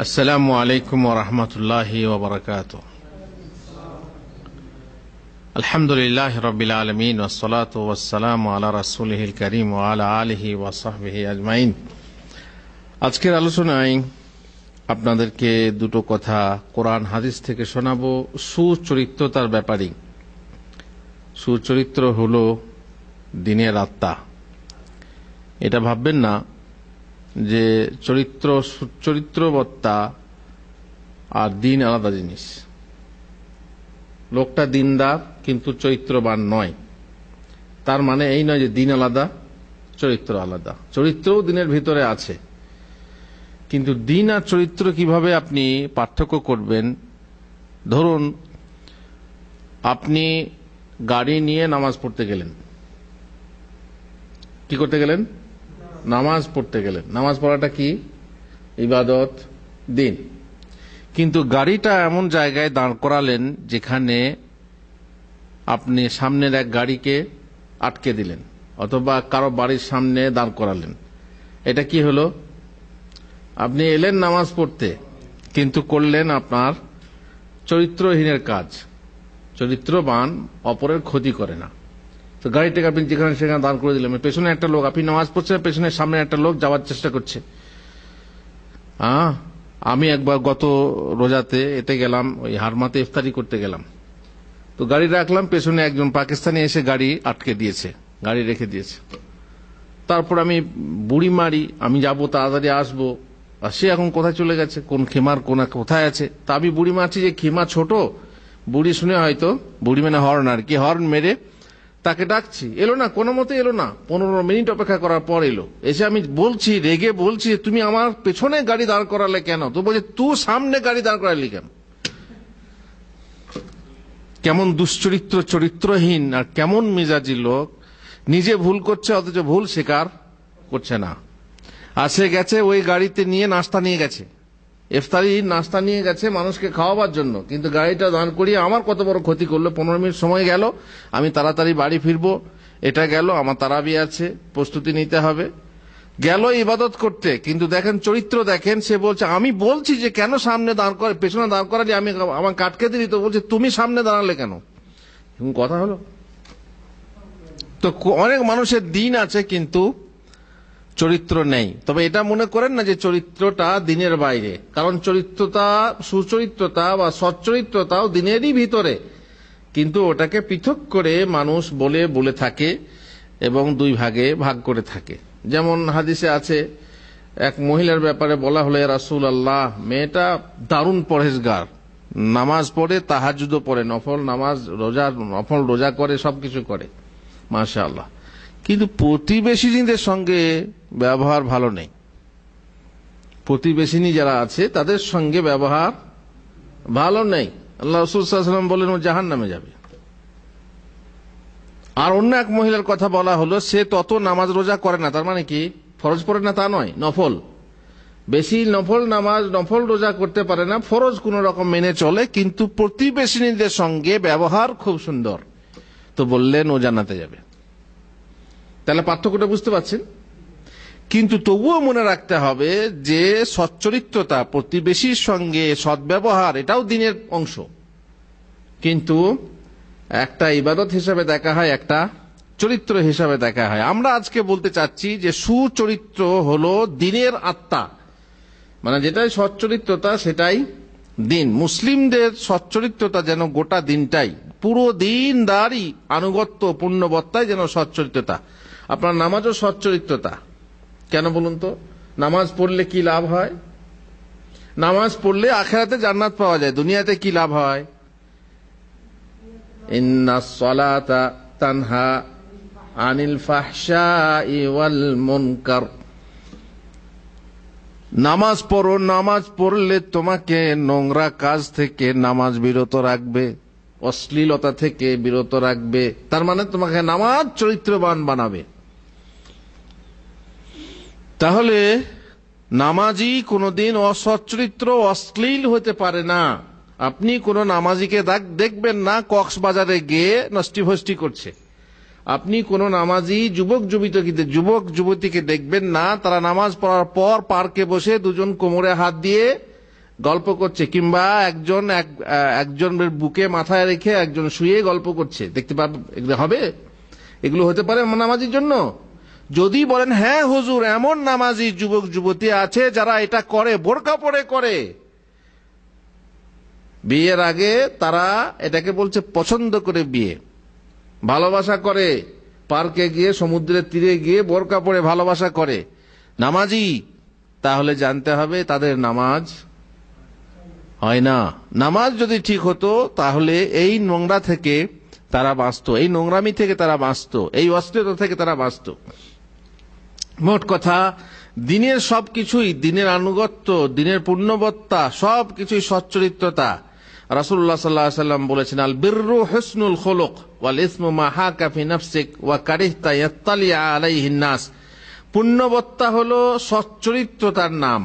আসসালামু আলাইকুম ওয়া রাহমাতুল্লাহি ওয়া বারাকাতুহু। আলহামদুলিল্লাহি রাব্বিল আলামিন ওয়াস সালাতু ওয়াস সালামু আলা রাসূলিহিল কারীম ওয়া আলা আলিহি ওয়া সাহবিহি আজমাইন। আজকের আলোচনায় আপনাদেরকে দুটো কথা কোরআন হাদিস থেকে শোনাবো সুচরিত্রতার ব্যাপারে। সুচরিত্র হলো দিনের আত্মা। এটা ভাববেন না যে চরিত্রবত্তা আর দিন আলাদা জিনিস। লোকটা দিনদার কিন্তু চরিত্রবান নয়, তার মানে এই নয় যে দিন আলাদা চরিত্র আলাদা। চরিত্রও দিনের ভিতরে আছে, কিন্তু দিন আর চরিত্র কিভাবে আপনি পার্থক্য করবেন? ধরুন আপনি গাড়ি নিয়ে নামাজ পড়তে গেলেন। কি করতে গেলেন? নামাজ পড়তে গেলেন। নামাজ পড়াটা কি? ইবাদত, দিন। কিন্তু গাড়িটা এমন জায়গায় দাঁড় করালেন যেখানে আপনি সামনের এক গাড়িকে আটকে দিলেন, অথবা কারো বাড়ির সামনে দাঁড় করালেন। এটা কি হলো? আপনি এলেন নামাজ পড়তে, কিন্তু করলেন আপনার চরিত্রহীনের কাজ। চরিত্রবান অপরের ক্ষতি করে না। তো গাড়িটাকে আপনি যেখানে সেখানে দাঁড় করে দিলেন, পেছনে একটা লোক, আপনি নামাজ পড়ছেন, পেছনে সামনে একটা লোক যাওয়ার চেষ্টা করছে। আমি একবার গত রোজাতে এতে গেলাম, ওই হারমাতে ইফতারি করতে গেলাম, তো গাড়ি রাখলাম, পেছনে একজন পাকিস্তানি এসে গাড়ি আটকে দিয়েছে, গাড়ি রেখে দিয়েছে। তারপর আমি বুড়ি মারি, আমি যাব তাড়াতাড়ি আসবো, আর সে এখন কোথায় চলে গেছে, কোন খেমার কোথায় আছে। তা আমি বুড়ি মারছি যে খেমা ছোট, বুড়ি শুনে হয়তো, বুড়ি মানে হর্ন আর কি, হর্ন মেরে তাকে ডাকছি, এলো না, কোনো মতে এলো না। 15 মিনিট অপেক্ষা করার পর এলো। এসে আমি বলছি, রেগে বলছি, তুমি আমার পেছনে গাড়ি দাঁড় করালে কেন? তো বলছে, তুই সামনে গাড়ি দাঁড় করালি কেন? কেমন দুশ্চরিত্র, চরিত্রহীন আর কেমন মেজাজি লোক। নিজে ভুল করছে অথচ ভুল স্বীকার করছে না। আর সে গেছে ওই গাড়িতে নিয়ে নাস্তা নিয়ে গেছে, ইফতারি নাস্তা নিয়ে গেছে মানুষকে খাওয়াবার জন্য, কিন্তু গাড়িটা দাঁড় করিয়ে আমার কত বড় ক্ষতি করলো। 15 মিনিট সময় গেল, আমি তাড়াতাড়ি বাড়ি ফিরবো, এটা গেল, আমার তারাবি আছে, প্রস্তুতি নিতে হবে, গেল ইবাদত করতে। কিন্তু দেখেন চরিত্র দেখেন, সে বলছে, আমি বলছি যে কেন সামনে দাঁড় করে, পেছনে দাঁড় করালি, আমি আমাকে আটকে দিলি, তো বলছে তুমি সামনে দাঁড়ালে কেন? কথা হলো তো। অনেক মানুষের দিন আছে কিন্তু চরিত্র নেই। তবে এটা মনে করেন না যে চরিত্রটা দিনের বাইরে, কারণ চরিত্রতা, সুচরিত্রতা বা সচ্চরিত্রতাও দিনেরই ভিতরে, কিন্তু ওটাকে পৃথক করে মানুষ বলে থাকে এবং দুই ভাগে ভাগ করে থাকে। যেমন হাদিসে আছে, এক মহিলার ব্যাপারে বলা হলো, ইয়া রাসূলুল্লাহ, মেয়েটা দারুণ পরহেজগার, নামাজ পড়ে, তাহাজ্জুদও পড়ে, নফল নামাজ, নফল রোজা করে, সবকিছু করে, মাশাআল্লাহ, কিন্তু প্রতিবেশীদের সঙ্গে ব্যবহার ভালো নেই। প্রতিবেশিনী যারা আছে তাদের সঙ্গে ব্যবহার ভালো নেই। আল্লাহ রাসূল সাল্লাল্লাহু আলাইহি ওয়াসাল্লাম বলেন, ও জাহান্নামে যাবে। আর অন্য এক মহিলার কথা বলা হলো, সে তত নামাজ রোজা করে না, তার মানে কি ফরজ পড়ে না তা নয়, নফল বেশি, নফল নামাজ নফল রোজা করতে পারে না, ফরজ কোন রকম মেনে চলে, কিন্তু প্রতিবেশিনীদের সঙ্গে ব্যবহার খুব সুন্দর। তো বললেন ও জান্নাতে যাবে। তাহলে পার্থক্যটা বুঝতে পারছেন? কিন্তু তবুও মনে রাখতে হবে যে সচ্চরিত্রতা, প্রতিবেশীর সঙ্গে সদ্ব্যবহার, এটাও দিনের অংশ, কিন্তু একটা ইবাদত হিসাবে দেখা হয়, একটা চরিত্র হিসাবে দেখা হয়। আমরা আজকে বলতে চাচ্ছি যে সুচরিত্র হলো দিনের আত্মা, মানে যেটাই সচ্চরিত্রতা সেটাই দিন। মুসলিমদের সচ্চরিত্রতা যেন গোটা দিনটাই, পুরো দিনদারি আনুগত্য পুণ্যবত্তায় যেন সচ্চরিত্রতা। আপনার নামাজও সচ্চরিত্রতা। কেন বলুন তো? নামাজ পড়লে কি লাভ হয়? নামাজ পড়লে আখিরাতে জান্নাত পাওয়া যায়। দুনিয়াতে কি লাভ হয়? ইন্নাস সালাতা তানহা আনিল ফাহশাই ওয়াল মুনকার। নামাজ পড়ো, নামাজ পড়লে তোমাকে নোংরা কাজ থেকে নামাজ বিরত রাখবে, অশ্লীলতা থেকে বিরত রাখবে। তার মানে তোমাকে নামাজ চরিত্রবান বানাবে। তাহলে নামাজি কোনদিন অসচ্চরিত্র, অশ্লীল হতে পারে না। আপনি কোন নামাজিকে দেখবেন না কক্সবাজারে গিয়ে নষ্টি ভষ্টি করছে। আপনি কোন নামাজি যুবক যুবতীকে দেখবেন না তারা নামাজ পড়ার পর পার্কে বসে দুজন কোমরে হাত দিয়ে গল্প করছে, কিংবা একজনের বুকে মাথায় রেখে একজন শুয়ে গল্প করছে, দেখতে পাবে এগুলো হবে? এগুলো হতে পারে নামাজির জন্য? যদি বলেন হ্যাঁ হুজুর, এমন নামাজি যুবক যুবতী আছে যারা এটা করে, বোরকা পরে করে, বিয়ের আগে তারা এটাকে বলছে পছন্দ করে বিয়ে, ভালোবাসা করে, পার্কে গিয়ে সমুদ্রের তীরে গিয়ে বোরকা পরে ভালোবাসা করে, নামাজি, তাহলে জানতে হবে তাদের নামাজ হয় না। নামাজ যদি ঠিক হতো তাহলে এই নোংরা থেকে তারা বাঁচত, এই নোংরামি থেকে তারা বাঁচত, এই অশ্লীলতা থেকে তারা বাঁচত। মোট কথা, দিনের সবকিছুই, দিনের আনুগত্য, দিনের পুণ্যবত্তা সবকিছুই সচ্চরিত্রতা। রাসূলুল্লাহ সাল্লাল্লাহু আলাইহি ওয়াসাল্লাম বলেছেন, আল বিররু হুসনুল খুলুক ওয়াল ইসমু মা হাকা ফি নাফসিক ওয়া কারিহতা ইয়াত্তালিআ আলাইহিন নাস। পুণ্যবত্তা হলো সচ্চরিত্রতার নাম।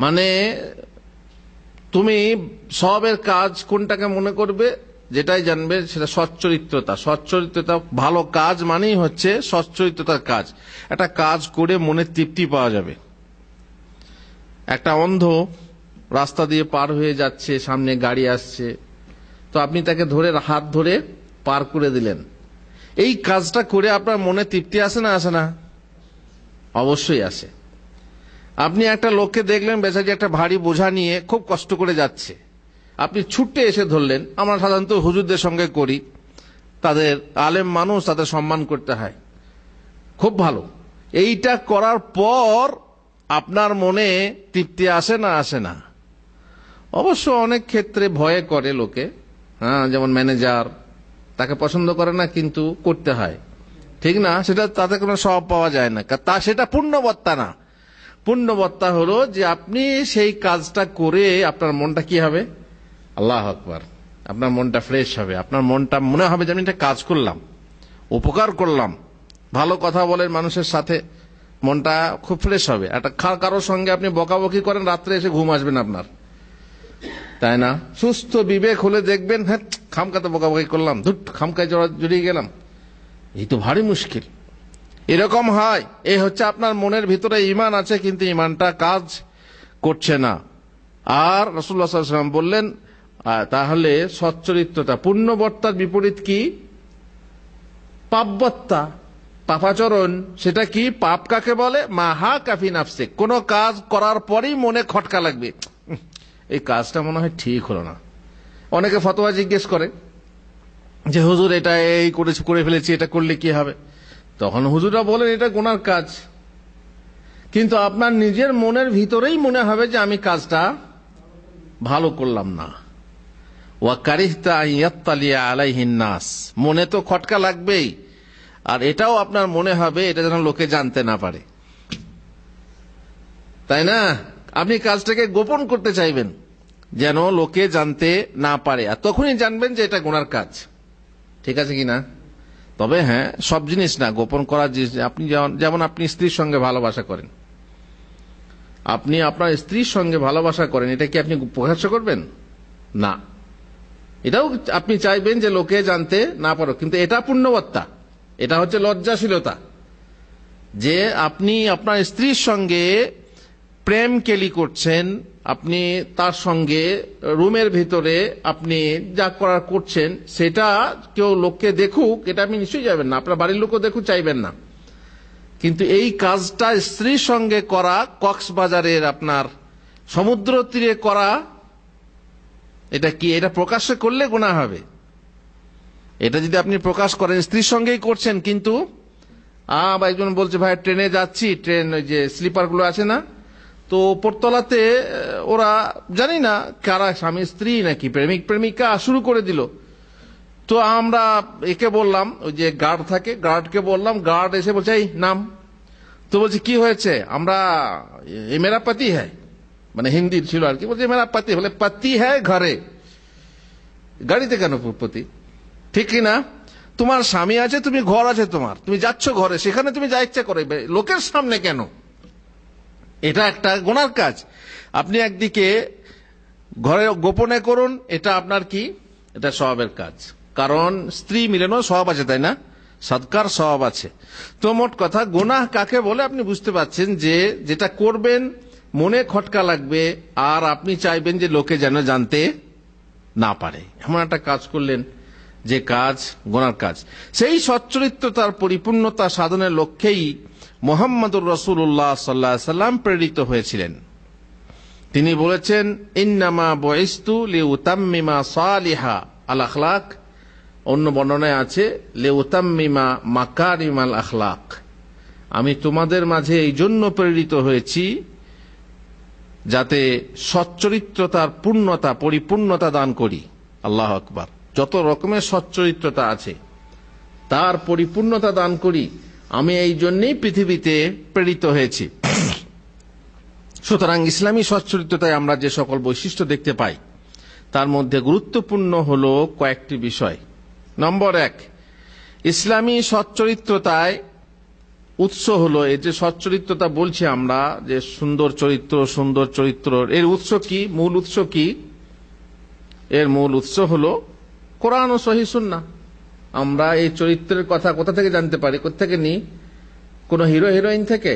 মানে তুমি সবের কাজ কোনটাকে মনে করবে, যেটাই জানবে সেটা সচ্চরিত্রতা। সচ্চরিত্রতা, ভালো কাজ মানেই হচ্ছে সচ্চরিত্রতার কাজ। একটা কাজ করে মনে তৃপ্তি পাওয়া যাবে। একটা অন্ধ রাস্তা দিয়ে পার হয়ে যাচ্ছে, সামনে গাড়ি আসছে, তো আপনি তাকে ধরে হাত ধরে পার করে দিলেন। এই কাজটা করে আপনার মনে তৃপ্তি আসে না আসে না? অবশ্যই আসে। আপনি একটা লোককে দেখলেন বেচারি একটা ভারী বোঝা নিয়ে খুব কষ্ট করে যাচ্ছে, আপনি ছুটে এসে ধরলেন। আমরা সাধারণত হুজুরদের সঙ্গে করি, তাদের আলেম মানুষ, তাদের সম্মান করতে হয়, খুব ভালো। এইটা করার পর আপনার মনে তৃপ্তি আসে না আসে না? অবশ্য অনেক ক্ষেত্রে ভয়ে করে লোকে, হ্যাঁ, যেমন ম্যানেজার, তাকে পছন্দ করে না কিন্তু করতে হয়, ঠিক না? সেটা তাতে কোনো স্বভাব পাওয়া যায় না, সেটা পুণ্যবত্তা না। পুণ্যবত্তা হলো যে আপনি সেই কাজটা করে আপনার মনটা কি হবে? আল্লাহু আকবার, আপনার মনটা ফ্রেশ হবে, আপনার মনটা মনে হবে যে আমি একটা কাজ করলাম, উপকার করলাম। ভালো কথা বলেন মানুষের সাথে, মনটা খুব ফ্রেশ হবে। একটা কারোর সঙ্গে আপনি বকাবকি করেন, রাত্রে এসে ঘুম আসবেন আপনার, তাই না? সুস্থ বিবেক হলে দেখবেন, হ্যাঁ খামকাতে বকাবকি করলাম, ধুট খামকায় জড়িয়ে গেলাম, এই তো ভারী মুশকিল। এরকম হয়। এই হচ্ছে আপনার মনের ভিতরে ঈমান আছে কিন্তু ঈমানটা কাজ করছে না। আর রাসূলুল্লাহ সাল্লাল্লাহু আলাইহি ওয়াসাল্লাম বললেন, তাহলে সচ্চরিত্রতা। পুণ্যবত্তার বিপরীত কি? পাপবত্তা, পাপাচরণ। সেটা কি? পাপ কাকে বলে? মা হাকা ফি নাফসিক। কোন কাজ করার পরেই মনে খটকা লাগবে, এই কাজটা মনে হয় ঠিক হলো না। অনেকে ফতোয়া জিজ্ঞেস করে যে হুজুর এটা এই করে ফেলেছি, এটা করলে কি হবে? তখন হুজুররা বলেন এটা গুনার কাজ, কিন্তু আপনার নিজের মনের ভিতরেই মনে হবে যে আমি কাজটা ভালো করলাম না। ওয়া কারিহতা ইয়াত্তালিয়া আলাইহিন নাস, মনে তো খটকা লাগবেই, আর এটাও আপনার মনে হবে এটা যেন লোকে জানতে না পারে, তাই না? আপনি কাজটাকে গোপন করতে চাইবেন যেন লোকে জানতে না পারে, আর তখনই জানবেন যে এটা গুনার কাজ। ঠিক আছে কিনা? তবে হ্যাঁ, সব জিনিস না, গোপন করার জিনিস। আপনি যেমন আপনি স্ত্রীর সঙ্গে ভালোবাসা করেন, আপনি আপনার স্ত্রীর সঙ্গে ভালোবাসা করেন, এটা কি আপনি প্রকাশ করবেন? না, এটাও আপনি চাইবেন যে লোকে জানতে না পারো, কিন্তু এটা পুণ্যবত্তা, এটা হচ্ছে লজ্জাশীলতা, যে আপনি আপনার স্ত্রীর সঙ্গে প্রেম কেলি করছেন, আপনি তার সঙ্গে রুমের ভিতরে আপনি যা করার করছেন সেটা কেউ লোককে দেখুক, এটা আপনি নিশ্চয়ই যাবেন না, আপনার বাড়ির লোকও দেখুক চাইবেন না। কিন্তু এই কাজটা স্ত্রীর সঙ্গে করা, কক্সবাজারের আপনার সমুদ্র তীরে করা, এটা কি? এটা প্রকাশ্যে করলে গুনাহ হবে। এটা যদি আপনি প্রকাশ করেন, স্ত্রীর সঙ্গেই করছেন, কিন্তু একজন বলছে ভাই ট্রেনে যাচ্ছি, ট্রেন ওই যে স্লিপার গুলো আছে না, তো উপরতলাতে ওরা জানি না কারা, স্বামী স্ত্রী নাকি প্রেমিক প্রেমিকা শুরু করে দিল। তো আমরা একে বললাম, ওই যে গার্ড থাকে, গার্ডকে বললাম, গার্ড এসে বলছে এই নাম। তো বলছে কি হয়েছে? আমরা এ মেরা পতি হ্যায়, মানে হিন্দি ছিল আর কি, বলছে মেরা পতি, বলে পতি হ্যায় ঘরে, গাড়িতে কেন পতি? ঠিক কিনা? তোমার স্বামী আছে, তুমি ঘর আছে তোমার, তুমি যাচ্ছ ঘরে, সেখানে তুমি যা ইচ্ছা করে, লোকের সামনে কেন? এটা একটা গুনার কাজ। আপনি একদিকে ঘরে গোপনে করুন, এটা আপনার কি? এটা সওয়াবের কাজ, কারণ স্ত্রী মিলেনও সওয়াব আছে, তাই না? সদকার সওয়াব আছে। তো মোট কথা, গুনাহ কাকে বলে আপনি বুঝতে পারছেন যে যেটা করবেন মনে খটকা লাগবে, আর আপনি চাইবেন যে লোকে যেন জানতে না পারে। এমন একটা কাজ করলেন যে কাজ গুনার কাজ। সেই সচ্চরিত্রতার পরিপূর্ণতা সাধনের লক্ষ্যেই মুহাম্মদুর রাসূলুল্লাহ সাল্লাল্লাহু আলাইহি সাল্লাম প্রেরিত হয়েছিলেন। তিনি বলেছেন, ইন্নামা বুইসতু লিউতাম্মিমা সালিহা আল আখলাক। অন্য বর্ণনায় আছে লিউতাম্মিমা মাকারিমাল আখলাক। আমি তোমাদের মাঝে এই জন্য প্রেরিত হয়েছি যাতে সচ্চরিত্রতার পূর্ণতা, পরিপূর্ণতা দান করি। আল্লাহু আকবার। যত রকমের সচ্চরিত্রতা আছে তার পরিপূর্ণতা দান করি, আমি এই জন্যই পৃথিবীতে প্রেরিত হয়েছি। সুতরাং ইসলামী সচ্চরিত্রতায় আমরা যে সকল বৈশিষ্ট্য দেখতে পাই তার মধ্যে গুরুত্বপূর্ণ হল কয়েকটি বিষয়। নম্বর 1, ইসলামী সচ্চরিত্রতায় উৎস হলো, এই যে সচ্চরিত্রতা বলছি আমরা, যে সুন্দর চরিত্র, এর উৎস কি? মূল উৎস কি? এর মূল উৎস হলো কোরআন ও সহিহ সুন্নাহ। আমরা এই চরিত্রের কথা কোথা থেকে জানতে পারি? কোত্থেকে নিই? কোনো হিরো হিরোইন থেকে,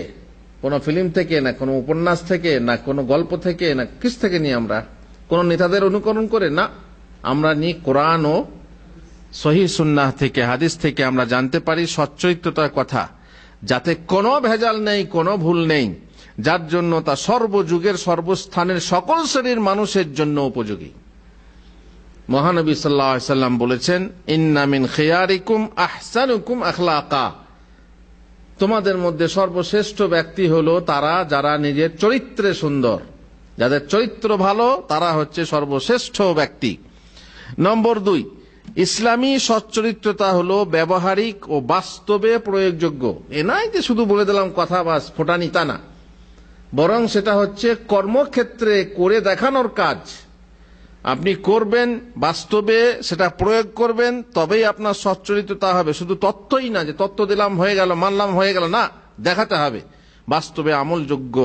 কোনো ফিল্ম থেকে, না কোনো উপন্যাস থেকে, না কোনো গল্প থেকে, না কিস থেকে নিই আমরা? কোন নেতাদের অনুকরণ করে না, আমরা নিই কোরআন ও সহিহ সুন্নাহ থেকে, হাদিস থেকে আমরা জানতে পারি সচ্চরিত্রতার কথা, যাতে কোনো ভেজাল নেই, কোনো ভুল নেই, যার জন্য তা সর্বযুগের সর্বস্থানের সকল শ্রেণীর মানুষের জন্য উপযোগী। মহানবী সাল্লাল্লাহু আলাইহি সাল্লাম বলেছেন, ইন্না মিন খিয়ারিকুম আহসানুকুম আখলাকা। তোমাদের মধ্যে সর্বশ্রেষ্ঠ ব্যক্তি হলো তারা যারা নিজের চরিত্রে সুন্দর, যাদের চরিত্র ভালো, তারা হচ্ছে সর্বশ্রেষ্ঠ ব্যক্তি। নম্বর 2, ইসলামী সচ্চরিত্রতা হলো ব্যবহারিক ও বাস্তবে প্রয়োগযোগ্য। এ নয় যে শুধু বলে দিলাম কথা বাস ফোটানি, তা না, বরং সেটা হচ্ছে কর্মক্ষেত্রে করে দেখানোর কাজ। আপনি করবেন, বাস্তবে সেটা প্রয়োগ করবেন, তবেই আপনার সচ্চরিত্রতা হবে। শুধু তত্ত্বই না যে তত্ত্ব দিলাম হয়ে গেল, মানলাম হয়ে গেল, না, দেখাতে হবে বাস্তবে আমলযোগ্য।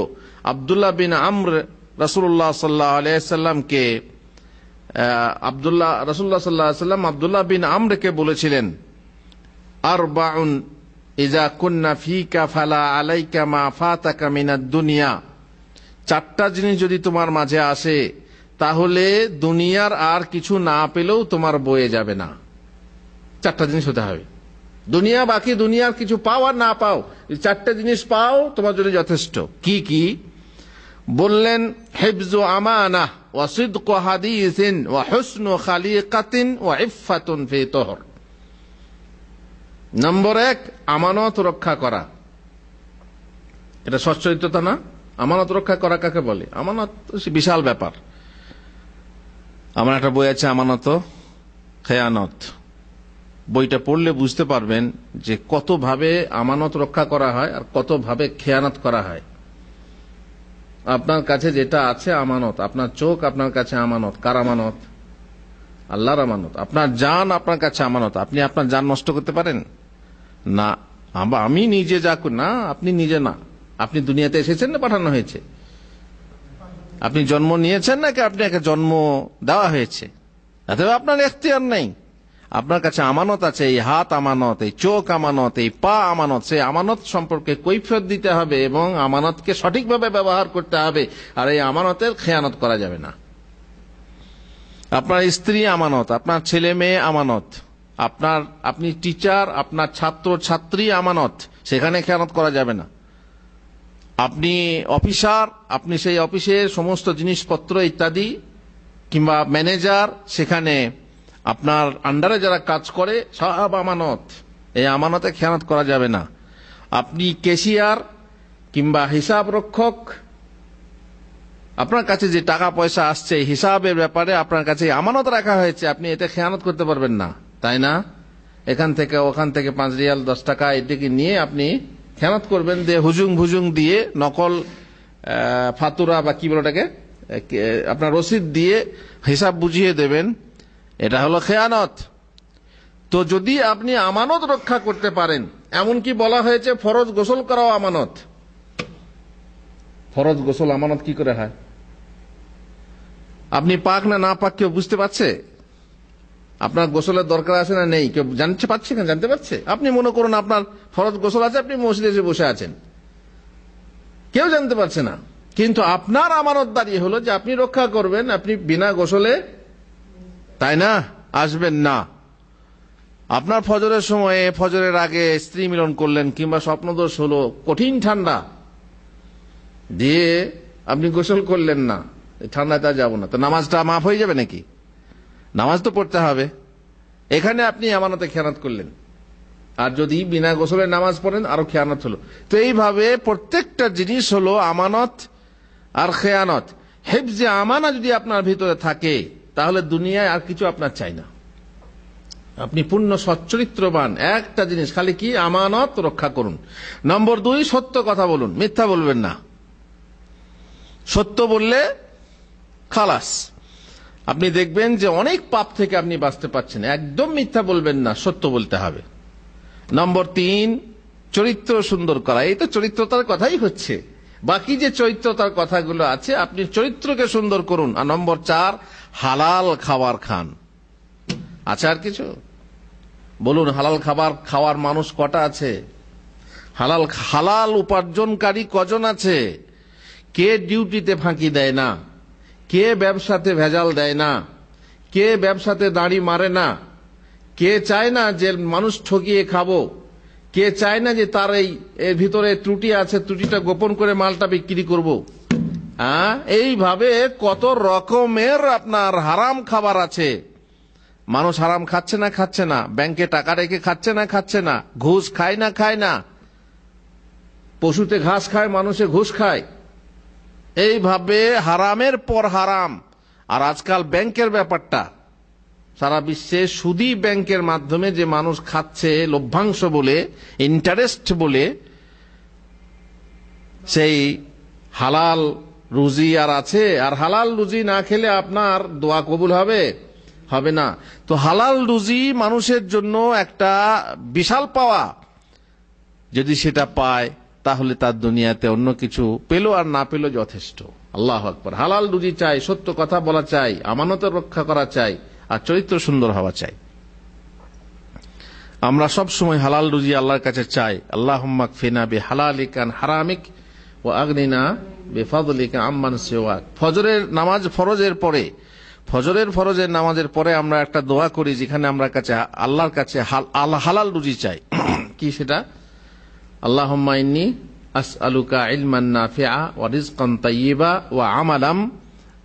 আব্দুল্লাহ বিন আমর রাসূলুল্লাহ সাল্লাল্লাহু আলাইহি সাল্লামকে রাসূলুল্লাহ সাল্লাল্লাহু আলাইহি সাল্লাম আব্দুল্লাহ বিন আমরকে বলেছিলেন, আরবাউন ইযা কুন্না ফিকা ফালা আলাইকা মা ফাতাকা মিনাদ দুনিয়া। 4টা জিনিস যদি তোমার মাঝে আসে তাহলে দুনিয়ার আর কিছু না পেলেও তোমার বয়ে যাবে না। 4টা জিনিস হতে হবে। দুনিয়া, বাকি দুনিয়ার কিছু পাও আর না পাও, 4টে জিনিস পাও তোমার জন্য যথেষ্ট। কি কি বললেন? হিফজু আমানাহ ওয়া সিদকু হাদিসিন ওয়া হুসনু খালিকাতিন ওয়া ইফফাতুন ফি তুহর। নম্বর 1, আমানত রক্ষা করা। এটা সচ্চরিত্রতা না? আমানত রক্ষা করা কাকে বলে? আমানত বিশাল ব্যাপার। আমার একটা বই আছে, আমানত খেয়ানত। বইটা পড়লে বুঝতে পারবেন যে কত ভাবে আমানত রক্ষা করা হয় আর কত ভাবে খেয়ানত করা হয়। আপনার কাছে যেটা আছে আমানত, আপনার চোখ আপনার কাছে আমানত। কার আমানত? আল্লাহর আমানত। আপনার জান আপনার কাছে আমানত। আপনি আপনার জান নষ্ট করতে পারেন না? আমি নিজে যা না, আপনি নিজে না। আপনি দুনিয়াতে এসেছেন না পাঠানো হয়েছে? আপনি জন্ম নিয়েছেন নাকি আপনাকে জন্ম দেওয়া হয়েছে? তাতে আপনার এখতিয়ার নেই। আপনার কাছে আমানত আছে, এই হাত আমানত, এই চোখ আমানত, এই পা আমানত। সেই আমানত সম্পর্কে কৈফিয়ত দিতে হবে এবং আমানতকে সঠিকভাবে ব্যবহার করতে হবে, আর এই আমানতের খেয়ানত করা যাবে না। আপনার স্ত্রী আমানত, আপনার ছেলে মেয়ে আমানত, আপনি টিচার, আপনার ছাত্র ছাত্রী আমানত, সেখানে খেয়ানত করা যাবে না। আপনি অফিসার, আপনি সেই অফিসের সমস্ত জিনিসপত্র ইত্যাদি, কিংবা ম্যানেজার, সেখানে আপনার আন্ডারে যারা কাজ করে সব আমানত, এই আমানতে খেয়ানত করা যাবে না। আপনি ক্যাশিয়ার কিংবা হিসাব রক্ষক, আপনার কাছে যে টাকা পয়সা আসছে হিসাবের ব্যাপারে আপনার কাছে আমানত রাখা হয়েছে, আপনি এতে খেয়ানত করতে পারবেন না, তাই না? এখান থেকে ওখান থেকে 5 রিয়াল 10 টাকা এটাকে নিয়ে আপনি খেয়ানত করবেন, দিয়ে হুজুং ভুজুং দিয়ে নকল ফাতুরা বা কি বলে ওটাকে, আপনার রসিদ দিয়ে হিসাব বুঝিয়ে দেবেন, এটা হলো খেয়ানত। তো যদি আপনি আমানত রক্ষা করতে পারেন, এমনকি বলা হয়েছে ফরজ গোসল করাও আমানত। ফরজ গোসল আমানত কি করে হয়? আপনি পাক না পাক কেউ বুঝতে পারছে? আপনার গোসলের দরকার আছে না নেই কেউ জানতে পারছে? না জানতে পারছে? আপনি মনে করুন আপনার ফরজ গোসল আছে, আপনি মসজিদে এসে বসে আছেন, কেউ জানতে পারছে না, কিন্তু আপনার আমানতদারি হলো যে আপনি রক্ষা করবেন, আপনি বিনা গোসলে, তাই না, আসবেন না। আপনার ফজরের সময়ে, ফজরের আগে স্ত্রী মিলন করলেন কিংবা স্বপ্নদোষ হলো, কঠিন ঠান্ডা, দিয়ে আপনি গোসল করলেন না, ঠান্ডায় তা যাবো না, তো নামাজটা মাফ হয়ে যাবে নাকি? নামাজ তো পড়তে হবে। এখানে আপনি আমানতে খেয়ানত করলেন। আর যদি বিনা গোসলে নামাজ পড়েন, আরো খেয়ানত হলো। তো এইভাবে প্রত্যেকটা জিনিস হলো আমানত আর খেয়ানত। হেফজে আমানা যদি আপনার ভিতরে থাকে, তাহলে দুনিয়ায় আর কিছু আপনার চাই না। আপনি পূর্ণ সচ্চরিত্রবান। একটা জিনিস খালি কি, আমানত রক্ষা করুন। নম্বর 2, সত্য কথা বলুন, মিথ্যা বলবেন না। সত্য বললে খালাস, আপনি দেখবেন যে অনেক পাপ থেকে আপনি বাঁচতে পারছেন। একদম মিথ্যা বলবেন না, সত্য বলতে হবে। নম্বর 3, চরিত্র সুন্দর করা। এই তো চরিত্রতার কথাই হচ্ছে, বাকি যে চরিত্রতার কথাগুলো আছে, আপনি চরিত্রকে সুন্দর করুন। আর নম্বর 4, হালাল খাবার খান। আছে আর কিছু বলুন? হালাল খাবার খাওয়ার মানুষ কটা আছে? হালাল উপার্জনকারী কজন আছে? কে ডিউটিতে ফাঁকি দেয় না? কে ব্যবসাতে ভেজাল দেয় না? কে ব্যবসাতে দাড়ি মারে না? কে চায় না যে মানুষ ঠকিয়ে খাবো? কে চায় না যে তার এর ভিতরে ত্রুটি আছে, ত্রুটিটা গোপন করে মালটা বিক্রি করব? এইভাবে কত রকমের আপনার হারাম খাবার আছে। মানুষ হারাম খাচ্ছে না? খাচ্ছে না। ব্যাংকে টাকা রেখে খাচ্ছে না? খাচ্ছে না। ঘুষ খায় না? খায় না। পশুতে ঘাস খায়, মানুষে ঘুষ খায়। এইভাবে হারামের পর হারাম। আর আজকাল ব্যাংকের ব্যাপারটা, সারা বিশ্বে সুদী ব্যাংকের মাধ্যমে যে মানুষ খাচ্ছে লভ্যাংশ বলে, ইন্টারেস্ট বলে, সেই হালাল রুজি আর আছে? আর হালাল রুজি না খেলে আপনার দোয়া কবুল হবে? হবে না। তো হালাল রুজি মানুষের জন্য একটা বিশাল পাওয়া। যদি সেটা পায়, তাহলে তার দুনিয়াতে অন্য কিছু পেল আর না পেল যথেষ্ট। আল্লাহু আকবার। হালাল রুজি চাই, সত্য কথা বলা চাই, আমানতের রক্ষা করা চাই, আর চরিত্র সুন্দর হওয়া চাই। আমরা সব সময় হালাল রুজি আল্লাহর কাছে চাই। আল্লাহুম্মা কফিনা বিহালালিকা আন হারামিক ওয়া আগনিনা বিফাদলিকা আম্মান সিওয়াক। ফজরের নামাজ ফরজের পরে, ফরজের নামাজের পরে আমরা একটা দোয়া করি, যেখানে আমরা আল্লাহর কাছে হালাল রুজি চাই। কি সেটা? আল্লাহুম্মা ইন্নী আসআলুকা ইলমান নাফিআ ওয়া রিজকান তাইয়্যিবা ওয়া আমালাম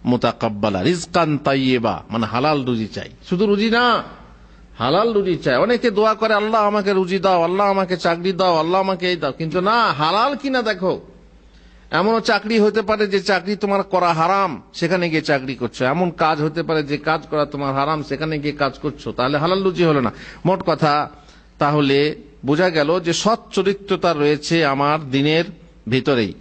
মুতাকাব্বালা। রিজকান তাইয়্যিবা মানে হালাল রুজি চাই। শুধু রুজি না, হালাল রুজি চাই। অনেকে দোয়া করে, আল্লাহ আমাকে রুজি দাও, আল্লাহ আমাকে চাকরি দাও, আল্লাহ আমাকে এই দাও, কিন্তু না, হালাল কিনা দেখো। এমনও চাকরি হতে পারে যে চাকরি তোমার করা হারাম, সেখানে গিয়ে চাকরি করছো। এমন কাজ হতে পারে যে কাজ করা তোমার হারাম, সেখানে গিয়ে কাজ করছো। তাহলে হালাল রুজি হলো না। মোট কথা তাহলে বোঝা গেল যে সৎ চরিত্রতা রয়েছে আমার দিনের ভিতরেই।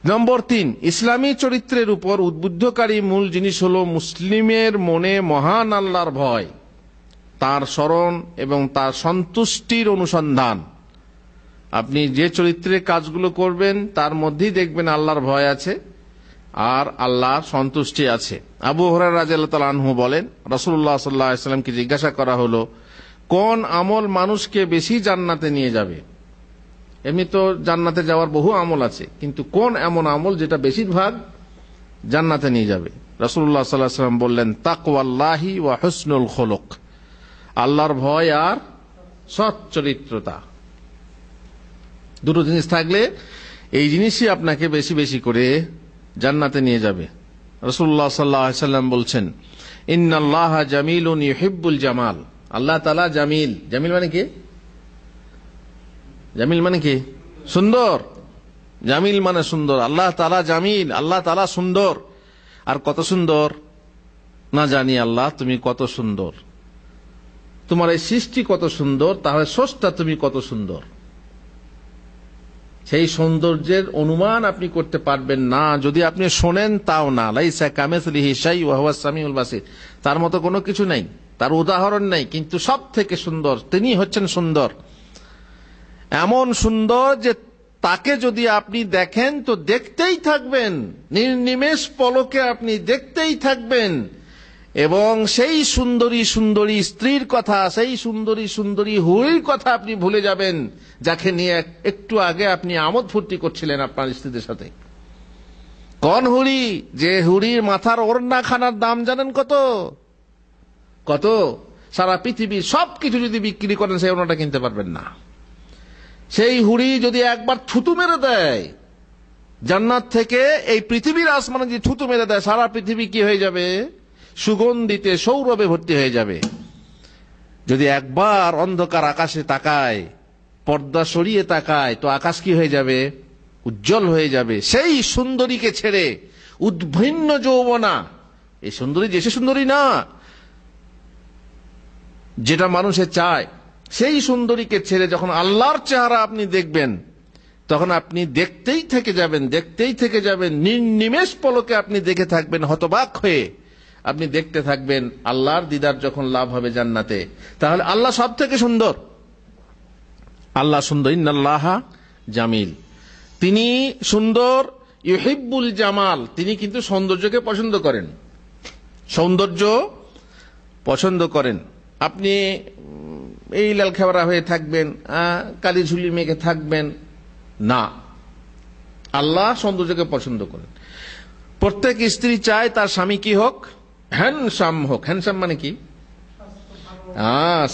নম্বর 3, ইসলামী চরিত্রের উপর উদ্বুদ্ধকারী মূল জিনিস হলো মুসলিমের মনে মহান আল্লাহর ভয়, তার স্মরণ এবং তার সন্তুষ্টির অনুসন্ধান। আপনি যে চরিত্রের কাজগুলো করবেন, তার মধ্যেই দেখবেন আল্লাহর ভয় আছে আর আল্লাহর সন্তুষ্টি আছে। আবু হুরায়রা রাদিয়াল্লাহু তাআলা আনহু বলেন, রাসূলুল্লাহ সাল্লাল্লাহু আলাইহি ওয়াসাল্লামকে জিজ্ঞাসা করা হলো, কোন আমল মানুষকে বেশি জান্নাতে নিয়ে যাবে? এমনি তো জান্নাতে যাওয়ার বহু আমল আছে, কিন্তু কোন এমন আমল যেটা বেশিরভাগ জান্নাতে নিয়ে যাবে? রাসূলুল্লাহ সাল্লাল্লাহু আলাইহি ওয়াসাল্লাম বললেন, তাকওয়াল্লাহি ওয়া হুসনুল খুলুক। আল্লাহর ভয় আর সৎ চরিত্রতা। দুটো জিনিস থাকলে এই জিনিসই আপনাকে বেশি বেশি করে জান্নাতে নিয়ে যাবে। রাসূলুল্লাহ সাল্লাল্লাহু আলাইহি ওয়াসাল্লাম বলছেন, ইন্নাল্লাহা জামিলুন ইউহিব্বুল জামাল। আল্লাহ তাআলা জামিল। জামিল মানে কি? জামিল মানে কি? সুন্দর। জামিল মানে সুন্দর। আল্লাহ তাআলা জামিল, আল্লাহ তাআলা সুন্দর। আর কত সুন্দর না জানি আল্লাহ, তুমি কত সুন্দর, তোমার এই সৃষ্টি কত সুন্দর, তাহলে স্রষ্টা তুমি কত সুন্দর। সেই সৌন্দর্যের অনুমান আপনি করতে পারবেন না যদি আপনি শোনেন, তাও না। লাইসা কামিসলিহি শাইউন ওয়া হুয়াস সামিউল বাসির। তার মতো কোনো কিছু নাই, তার উদাহরণ নাই, কিন্তু সব থেকে সুন্দর তিনি হচ্ছেন সুন্দর। এমন সুন্দর যে তাকে যদি আপনি দেখেন তো দেখতেই থাকবেন, নির্নিমেষ পলকে আপনি দেখতেই থাকবেন। এবং সেই সুন্দরী সুন্দরী স্ত্রীর কথা, সেই সুন্দরী সুন্দরী হুড়ির কথা আপনি ভুলে যাবেন, যাকে নিয়ে একটু আগে আপনি আমোদ ফুর্তি করছিলেন আপনার স্ত্রীদের সাথে। কোন হুড়ি? যে হুড়ির মাথার ওড়না খানার দাম জানেন কত? কত? সারা পৃথিবী সবকিছু যদি বিক্রি করেন সেই ওড়নাটা কিনতে পারবেন না। সেই হুড়ি যদি একবার থুতু মেরে দেয় জান্নাত থেকে, এই পৃথিবীর আসমানে যদি থুতু মেরে দেয়, সারা পৃথিবী কি হয়ে যাবে? সুগন্ধিতে সৌরভে ভর্তি হয়ে যাবে। যদি একবার অন্ধকার আকাশে তাকায়, পর্দা সরিয়ে তাকায়, তো আকাশ কি হয়ে যাবে? উজ্জ্বল হয়ে যাবে। সেই সুন্দরীকে ছেড়ে উদ্ভিন্ন যৌবনা, এই সুন্দরী যে সে সুন্দরী না যেটা মানুষে চায়, সেই সুন্দরীকে ছেড়ে যখন আল্লাহর চেহারা আপনি দেখবেন, তখন আপনি দেখতেই থেকে যাবেন, দেখতেই থেকে যাবেন। নির্নিমেষ পলকে আপনি দেখে থাকবেন, হতবাক হয়ে আপনি দেখতে থাকবেন। আল্লাহর দিদার যখন লাভ হবে জান্নাতে, তাহলে আল্লাহ সব থেকে সুন্দর। আল্লাহ সুন্দর, ইন্নাল্লাহা জামিল, তিনি সুন্দর। ইউহিব্বুল জামাল, তিনি কিন্তু সৌন্দর্যকে পছন্দ করেন, সৌন্দর্য পছন্দ করেন। আপনি এই লাল খেবরা হয়ে থাকবেন, কালি ঝুলি মেঘে থাকবেন না, আল্লাহ সৌন্দর্যকে পছন্দ করেন। প্রত্যেক স্ত্রী চায় তার স্বামী কি হোক? হ্যান্ডসাম হোক। হ্যান্ডসাম মানে কি?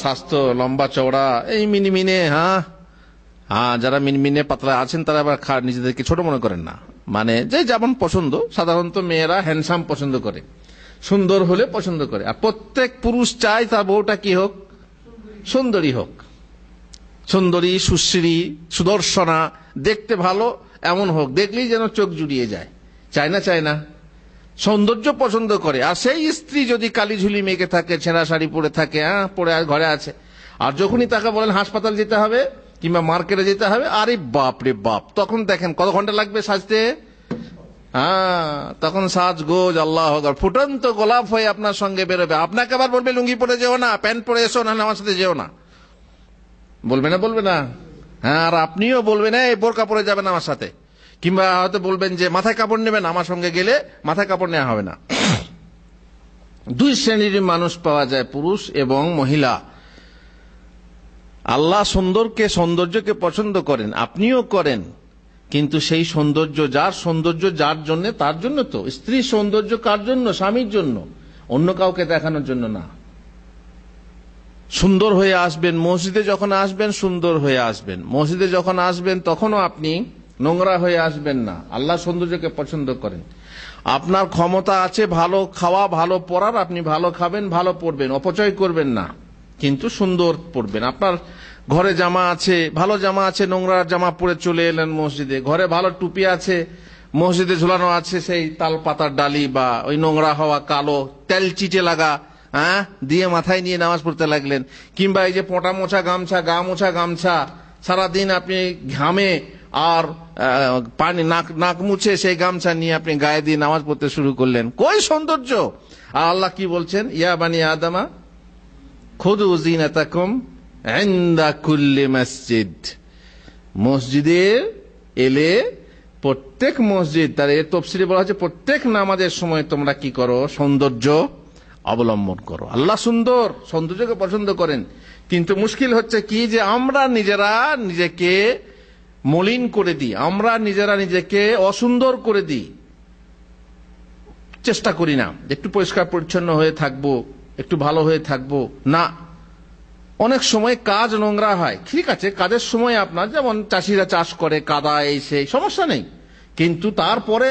স্বাস্থ্য, লম্বা চওড়া, এই মিনমিনে, যারা মিনমিনে পাতলা আছেন তারা আবার নিজেদেরকে ছোট মনে করেন না, মানে যে যেমন পছন্দ। সাধারণত মেয়েরা হ্যান্ডসাম পছন্দ করে, সুন্দর হলে পছন্দ করে। আর প্রত্যেক পুরুষ চায় তার বউটা কি হোক? সুন্দরী হোক, সুন্দরী, সুশ্রী, সুদর্শনা, দেখতে ভালো এমন হোক, দেখলেই যেন চোখ জুড়িয়ে যায়। চায় না? চায় না? সৌন্দর্য পছন্দ করে। আর সেই স্ত্রী যদি কালি ঝুলি মেঘে থাকে, ছেঁড়া শাড়ি পরে থাকে, পরে ঘরে আছে, আর যখনই তাকে বলেন হাসপাতাল যেতে হবে কিংবা মার্কেটে যেতে হবে, আরে বাপ রে বাপ, তখন দেখেন কত ঘন্টা লাগবে সাজতে। তখন সাজগোজ আল্লাহ ফুটন্ত গোলাপ হয়ে আপনার সঙ্গে বেরোবে। আপনাকে আবার বলবে লুঙ্গি পরে যেও না, প্যান্ট পরে এসো, নাহলে আমার সাথে যেও না। বলবে না? বলবে না? আর আপনিও বলবেন এই বোরকা পরে যাবেন আমার সাথে, কিংবা হয়তো বলবেন যে মাথায় কাপড় নেবেন, আমার সঙ্গে গেলে মাথায় কাপড় নেওয়া হবে না। দুই শ্রেণীর মানুষ পাওয়া যায়, পুরুষ এবং মহিলা। আল্লাহ সৌন্দর্যকে পছন্দ করেন, আপনিও করেন, কিন্তু সেই সৌন্দর্য যার জন্য, তার জন্য। তো স্ত্রীর সৌন্দর্য কার জন্য? স্বামীর জন্য, অন্য কাউকে দেখানোর জন্য না। সুন্দর হয়ে আসবেন, মসজিদে যখন আসবেন সুন্দর হয়ে আসবেন। মসজিদে যখন আসবেন তখনও আপনি নোংরা হয়ে আসবেন না। আল্লাহ সৌন্দর্যকে পছন্দ করেন। আপনার ক্ষমতা আছে ভালো খাওয়া, ভালো পড়ার, আপনি ভালো খাবেন, ভালো পড়বেন, অপচয় করবেন না, কিন্তু সুন্দর পড়বেন। আপনার ঘরে জামা আছে, ভালো জামা আছে, নোংরা জামা পরে চলে এলেন মসজিদে। ঘরে ভালো টুপি আছে, মসজিদে ঝুলানো আছে সেই তাল পাতার ডালি বা ওই নোংরা হওয়া কালো তেল চিটে লাগা দিয়ে মাথায় নিয়ে নামাজ পড়তে লাগলেন। কিংবা এই যে পোঁটা মোছা গামছা, গা মোছা গামছা, সারাদিন আপনি ঘামে আর পানি নাক মুছে সেই গামছা নিয়ে আপনি গায়ে দিয়ে নামাজ পড়তে শুরু করলেন। কই সৌন্দর্য? আর আল্লাহ কি বলছেন? ইয়া বানি আদমা খুযু যিনাতাকুম ইনদা কুল্লি মসজিদ। মসজিদে এলে, প্রত্যেক মসজিদ, তার এর তাফসীরে বলা হচ্ছে প্রত্যেক নামাজের সময় তোমরা কি করো? সৌন্দর্য অবলম্বন করো। আল্লাহ সৌন্দর্যকে পছন্দ করেন, কিন্তু মুশকিল হচ্ছে কি যে আমরা নিজেরা নিজেকে মলিন করে দিই, আমরা নিজেরা নিজেকে অসুন্দর করে দিই। চেষ্টা করি না একটু পরিষ্কার পরিচ্ছন্ন হয়ে থাকবো, একটু ভালো হয়ে থাকবো না। অনেক সময় কাজ নোংরা হয়, ঠিক আছে, কাজের সময় আপনার যেমন চাষিরা চাষ করে, কাদা এই সেই সমস্যা নেই, কিন্তু তারপরে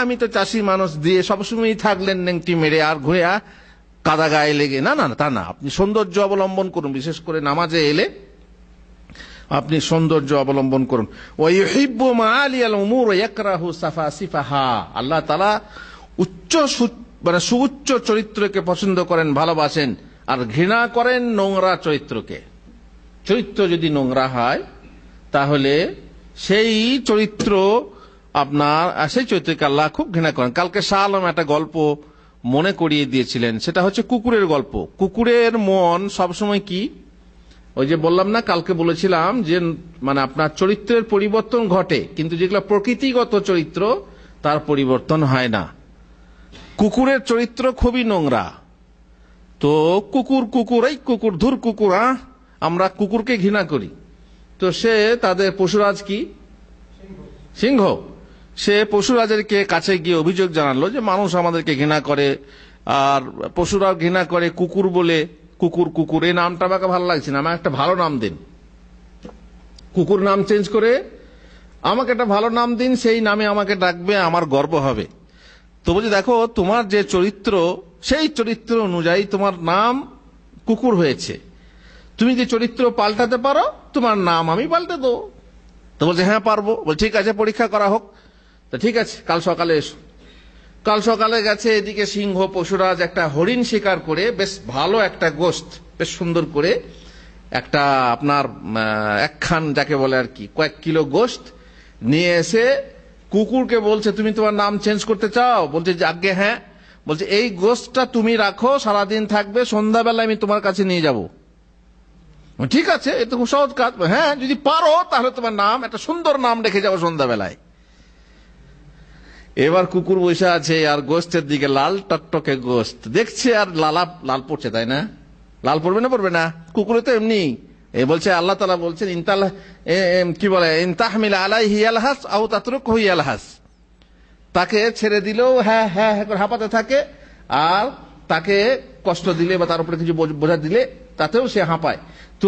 আমি তো চাষি মানুষ দিয়ে সবসময় থাকলেন নেংটি মেরে আর ঘুরে কাদা গায়ে লেগে, না না তা না। আপনি সৌন্দর্য অবলম্বন করুন, বিশেষ করে নামাজে এলে আপনি সৌন্দর্য অবলম্বন করুন। ওয়াইউহিব্বু মাআলিয়াল উমুর ওয়া ইয়াকরাহু সাফাসিফাহা। আল্লাহ তাআলা সুউচ্চ চরিত্রকে পছন্দ করেন, ভালোবাসেন, আর ঘৃণা করেন নোংরা চরিত্রকে। চরিত্র যদি নোংরা হয় তাহলে সেই চরিত্রকে আল্লাহ খুব ঘৃণা করেন। কালকে শাহ আলম একটা গল্প মনে করিয়ে দিয়েছিলেন, সেটা হচ্ছে কুকুরের গল্প। কুকুরের মন সবসময় কি, ওই যে বললাম না, কালকে বলেছিলাম যে মানে আপনার চরিত্রের পরিবর্তন ঘটে, কিন্তু যেগুলো প্রকৃতিগত চরিত্র তার পরিবর্তন হয় না। কুকুরের চরিত্র খুবই নোংরা। তো কুকুর ধুর কুকুর, আমরা কুকুরকে ঘৃণা করি। তো সে তাদের পশুরাজ কি? সিংহ। সে পশুরাজেরকে কাছে গিয়ে অভিযোগ জানালো যে মানুষ আমাদেরকে ঘৃণা করে, আর পশুরাও ঘৃণা করে কুকুর বলে। কুকুর কুকুর এই নামটা আমাকে ভালো লাগছে না, আমাকে একটা ভালো নাম দিন। কুকুর নাম চেঞ্জ করে আমাকে একটা ভালো নাম দিন, সেই নামে আমাকে ডাকবে, আমার গর্ব হবে। তো বলছি দেখো, তোমার যে চরিত্র সেই চরিত্র অনুযায়ী তোমার নাম কুকুর হয়েছে। তুমি যে চরিত্র পাল্টাতে পারো, তোমার নাম আমি পাল্টে দেবো। তো বলছে হ্যাঁ পারবো। বল ঠিক আছে, পরীক্ষা করা হোক। তো ঠিক আছে, কাল সকালে এসো। কাল সকালে গেছে, এদিকে সিংহ পশুরাজ একটা হরিণ শিকার করে বেশ ভালো একটা গোশত, বেশ সুন্দর করে একটা আপনার একখান যাকে বলে আর কি, কয়েক কিলো গোশত নিয়ে এসে কুকুরকে বলছে তুমি তোমার নাম চেঞ্জ করতে চাও? বলছে যে আজ্ঞে হ্যাঁ। বলছে এই গোশতটা তুমি রাখো, সারাদিন থাকবে, সন্ধ্যাবেলায় আমি তোমার কাছে নিয়ে যাব। ঠিক আছে, এ তো খুব সহজ কাজ। হ্যাঁ, যদি পারো তাহলে তোমার নাম একটা সুন্দর নাম রেখে যাবো সন্ধ্যাবেলায়। এবার কুকুর বসে আছে আর গোস্তের দিকে, লাল টকটকে গোস্ত দেখছে, আর লাল পড়ছে, তাই না? লাল পড়বে না পড়বে না? কুকুরে তো এমনি। বলছে আল্লাহ তাআলা বলছেন কি বলে, ইনতাহমিল আলাইহি ইয়ালহাস আও তাতরুকহু ইয়ালহাস। তাকে ছেড়ে দিলেও হ্যাঁ হ্যাঁ করে হাঁপাতে থাকে, আর তাকে কষ্ট দিলে বা তার উপরে কিছু বোঝা দিলে তাতেও সে হাঁপায়। তো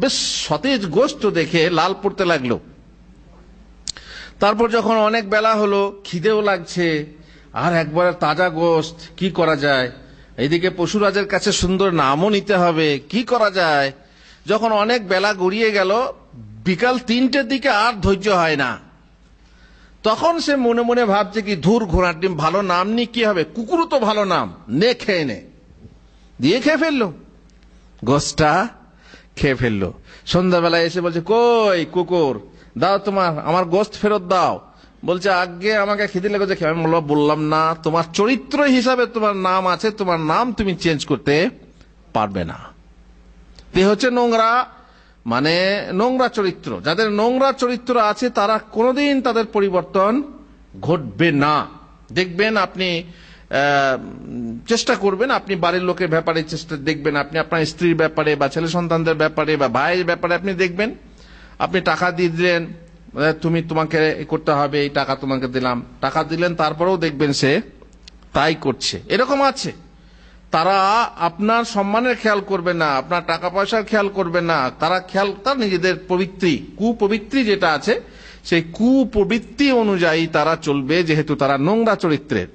বেশ সতেজ গোস্ত দেখে লাল পড়তে লাগলো। তারপর যখন অনেক বেলা হলো, খিদেও লাগছে, আর একবার তাজা গোস্ত, কি করা যায়? এইদিকে পশুরাজের কাছে সুন্দর নামও নিতে হবে, কি করা যায়? যখন অনেক বেলা গড়িয়ে গেল, বিকাল 3টের দিকে আর ধৈর্য হয় না, তখন সে মনে মনে ভাবছে কি, ধুর ঘোড়ার ডিম, ভালো নাম নি কি হবে, কুকুরও তো ভালো নাম, নে খেয়ে নে। দিয়ে খেয়ে ফেললো, গোস্তটা খেয়ে ফেললো। সন্ধ্যাবেলায় এসে বলছে কই কুকুর, দাও তোমার আমার গোস্ত ফেরত দাও। বলছে আগে আমাকে খিদে লেগেছে, আমি বললাম না তোমার চরিত্র হিসাবে তোমার নাম আছে, তোমার নাম তুমি চেঞ্জ করতে পারবে না। তে হচ্ছে নোংরা, মানে নোংরা চরিত্র। যাদের নোংরা চরিত্র আছে তারা কোনোদিন তাদের পরিবর্তন ঘটবে না। দেখবেন আপনি চেষ্টা করবেন, আপনি বাড়ির লোকের ব্যাপারে চেষ্টা দেখবেন, আপনি আপনার স্ত্রীর ব্যাপারে বা ছেলে সন্তানদের ব্যাপারে বা ভাইয়ের ব্যাপারে আপনি দেখবেন, আপনি টাকা দিয়ে দিলেন, তোমাকে করতে হবে, এই টাকা তোমাকে দিলাম, টাকা দিলেন, তারপরেও দেখবেন সে তাই করছে। এরকম আছে, তারা আপনার সম্মানের খেয়াল করবে না, আপনার টাকা পয়সার খেয়াল করবে না, তারা তার নিজেদের কুপবিত্রী যেটা আছে সেই কুপবিত্রী অনুযায়ী তারা চলবে, যেহেতু তারা নোংরা চরিত্রের।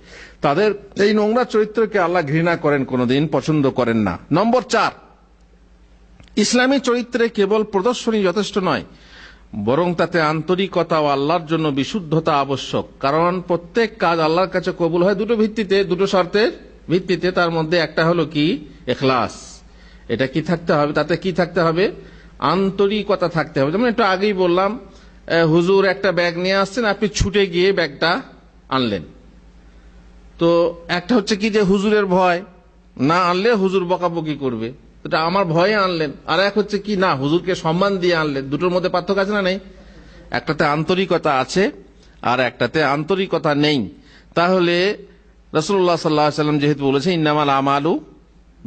তাদের এই নোংরা চরিত্রকে আল্লাহ ঘৃণা করেন, কোনোদিন পছন্দ করেন না। নম্বর 4, ইসলামী চরিত্রে কেবল প্রদর্শনী যথেষ্ট নয়, বরং তাতে আন্তরিকতা ও আল্লাহর জন্য বিশুদ্ধতা আবশ্যক। কারণ প্রত্যেক কাজ আল্লাহর কাছে কবুল হয় দুটো ভিত্তিতে, দুটো শর্তের ভিত্তিতে। তার মধ্যে একটা হলো কি, ইখলাস। এটা কি থাকতে হবে, তাতে কি থাকতে হবে, আন্তরিকতা থাকতে হবে। যেমন একটু আগেই বললাম, হুজুর একটা ব্যাগ নিয়ে আসছেন, আপনি ছুটে গিয়ে ব্যাগটা আনলেন। তো একটা হচ্ছে কি যে হুজুরের ভয়, না আনলে হুজুর বকাবকি করবে, এটা আমার ভয়ে আনলেন। আর এক হচ্ছে কি, না হুজুরকে সম্মান দিয়ে আনলেন। দুটোর মধ্যে পার্থক্য আছে না নেই? একটাতে আন্তরিকতা আছে আর একটাতে আন্তরিকতা নেই। তাহলে রাসূলুল্লাহ সাল্লাল্লাহু আলাইহি ওয়াসাল্লাম যেহেতু বলেছে ইন্নামাল আমালু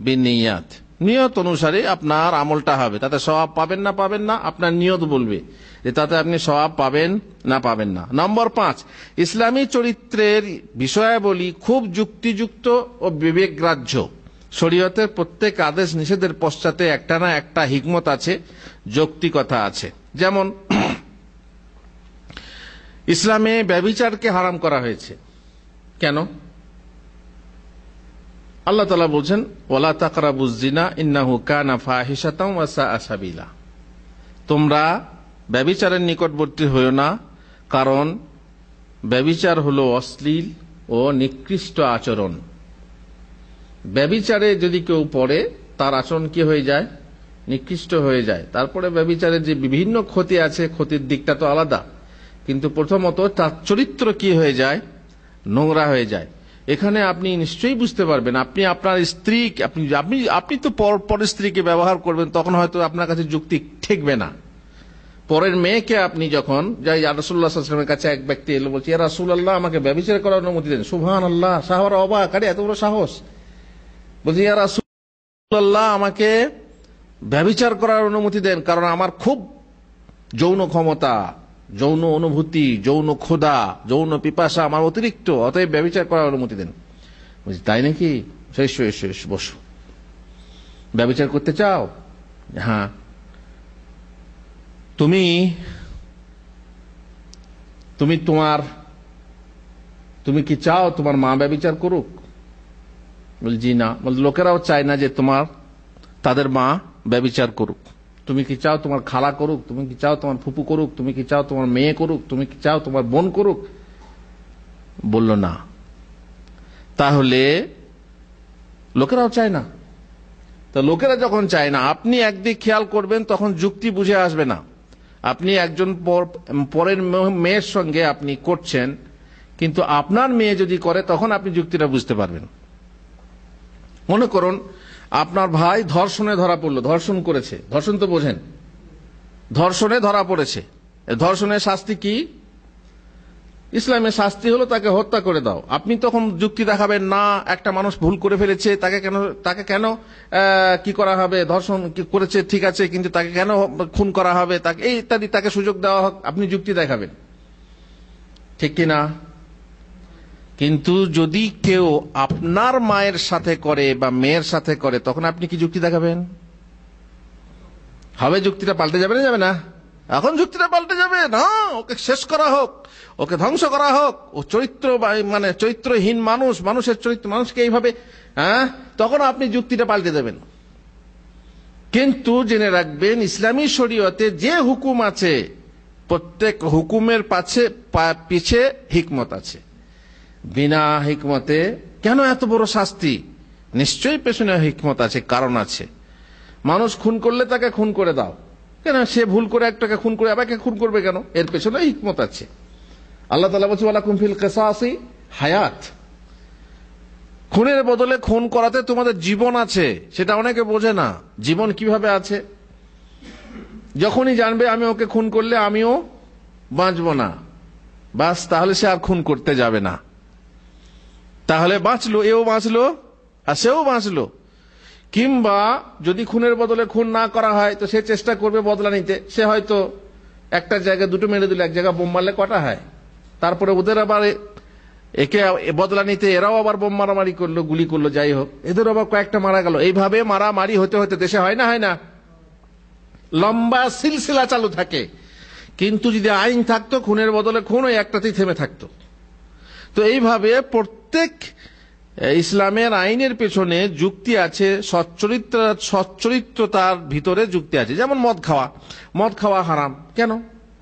বিন্নিয়াত, নিয়ত অনুসারে আপনার আমলটা হবে, তাতে সওয়াব পাবেন না পাবেন না আপনার নিয়ত বলবে যে তাতে আপনি সওয়াব পাবেন না পাবেন না। নম্বর 5, ইসলামী চরিত্রের বিষয়াবলী খুব যুক্তিযুক্ত ও বিবেকগ্রাহ্য। শরীয়তের প্রত্যেক আদেশ নিষেধের পশ্চাতে একটা না একটা হিকমত আছে, যৌক্তিকতা আছে। যেমন ইসলামে ব্যভিচারকে হারাম করা হয়েছে। কেন? আল্লাহ তাআলা বলছেন ওয়ালা তাকরাবুজ জিনা ইন্নাহু কানা ফাহিশাতাও ওয়া সাআ সাবিলা। তোমরা ব্যভিচারের নিকটবর্তী হইও না, কারণ ব্যভিচার হলো অশ্লীল ও নিকৃষ্ট আচরণ। ব্যভিচারে যদি কেউ পড়ে তার আচরণ কি হয়ে যায়, নিকৃষ্ট হয়ে যায়। তারপরে ব্যভিচারের যে বিভিন্ন ক্ষতি আছে, ক্ষতির দিকটা তো আলাদা, কিন্তু প্রথমত তার চরিত্র কি হয়ে যায়, নোংরা হয়ে যায়। এখানে আপনি নিশ্চয়ই বুঝতে পারবেন, আপনি আপনার স্ত্রী, আপনি তো পরের স্ত্রীকে ব্যবহার করবেন, তখন হয়তো আপনার কাছে যুক্তি ঠেকবে না। পরের মেয়েকে আপনি যখন যাই, রাসূলুল্লাহ সাল্লাল্লাহু আলাইহি ওয়াসাল্লামের কাছে এক ব্যক্তি এলো, বলছে ইয়া রাসূলুল্লাহ আমাকে ব্যভিচার করার অনুমতি দেন। সুবহানাল্লাহ, সাহাবারা অবাক, আরে এত বড় সাহস। বলছে ইয়া রাসূলুল্লাহ আমাকে ব্যভিচার করার অনুমতি দেন, কারণ আমার খুব যৌন ক্ষমতা, যৌন অনুভূতি, যৌন ক্ষুধা, যৌন পিপাসা আমার অতিরিক্ত, অতএব ব্যভিচার করার অনুমতি দেন। বলছি তাই নাকি? এসো এসো এসো, বসো। ব্যভিচার করতে চাও? হ্যাঁ। তুমি কি চাও তোমার মা ব্যভিচার করুক? বল জি না। বল লোকেরাও চায় না যে তাদের মা ব্যভিচার করুক। তুমি কি চাও তোমার খালা করুক? তুমি কি চাও তোমার ফুপু করুক? তুমি কি চাও তোমার মেয়ে করুক? তুমি কি চাও তোমার বোন করুক? বলল না। তাহলে লোকেরাও চায় না। তো লোকেরা যখন চায় না, আপনি একদিক খেয়াল করবেন, তখন যুক্তি বুঝে আসবে না। আপনি একজন পরের মেয়ের সঙ্গে আপনি করছেন, কিন্তু আপনার মেয়ে যদি করে তখন আপনি যুক্তিটা বুঝতে পারবেন। মনে করুন আপনার ভাই ধর্ষণে ধরা পড়লো, ধর্ষণ করেছে, ধর্ষণ তো বোঝেন, ধর্ষণে ধরা পড়েছে। ধর্ষণের শাস্তি কি? ইসলামের শাস্তি হলো তাকে হত্যা করে দাও। আপনি তখন যুক্তি দেখাবেন না, একটা মানুষ ভুল করে ফেলেছে, তাকে কেন কি করা হবে? ধর্ষণ করেছে ঠিক আছে, কিন্তু তাকে কেন খুন করা হবে, তাকে এই ইত্যাদি, তাকে সুযোগ দেওয়া হোক, আপনি যুক্তি দেখাবেন, ঠিক কিনা? কিন্তু যদি কেউ আপনার মায়ের সাথে করে বা মেয়ের সাথে করে, তখন আপনি কি যুক্তি দেখাবেন? হবে যুক্তিটা পাল্টে যাবে না? যাবে না? এখন যুক্তিটা পাল্টে যাবে না। ওকে শেষ করা হোক, ওকে ধ্বংস করা হোক, ও চরিত্রহীন মানুষ, মানুষের চরিত্র, মানুষকে এইভাবে, তখন আপনি যুক্তিটা পাল্টে দেবেন। কিন্তু জেনে রাখবেন, ইসলামী শরীয়তে যে হুকুম আছে, প্রত্যেক হুকুমের পিছে হিকমত আছে। বিনা হিকমতে কেন এত বড় শাস্তি? নিশ্চয়ই পেছনে হিকমত আছে, কারণ আছে। মানুষ খুন করলে তাকে খুন করে দাও কেন? সে ভুল করে একটাকে খুন করে আবার খুন করবে কেন? এর পেছনে হিকমত আছে। আল্লাহ তাআলা বলছে ওয়ালাকুম ফিল কিসাসি হায়াত। খুনের বদলে খুন করাতে তোমাদের জীবন আছে, সেটা অনেকে বোঝে না। জীবন কিভাবে আছে? যখনই জানবে আমি ওকে খুন করলে আমিও বাঁচবো না, বাস, তাহলে সে আর খুন করতে যাবে না। তাহলে বাঁচলো, এও বাঁচলো আর সেও বাঁচলো। কিংবা যদি খুনের বদলে খুন না করা হয়, তো সে চেষ্টা করবে বদলা নিতে। সে হয়তো একটা জায়গায় দুটো মেরে দিল, এক জায়গায় বোম মারলে কটা হয়, তারপরে ওদের আবার একে বদলা নিতে এরাও আবার বোম মারামারি করলো, গুলি করলো, যাই হোক, এদের আবার কয়েকটা মারা গেল। এইভাবে মারামারি হতে হতে দেশে হয় না, হয় না? লম্বা সিলসিলা চালু থাকে। কিন্তু যদি আইন থাকতো, খুনের বদলে খুন ওই একটাতেই থেমে থাকতো। তো এইভাবে প্রত্যেক ইসলামের আইনের পেছনে যুক্তি আছে, সচ্চরিত্রতার ভিতরে যুক্তি আছে। যেমন মদ খাওয়া হারাম কেন?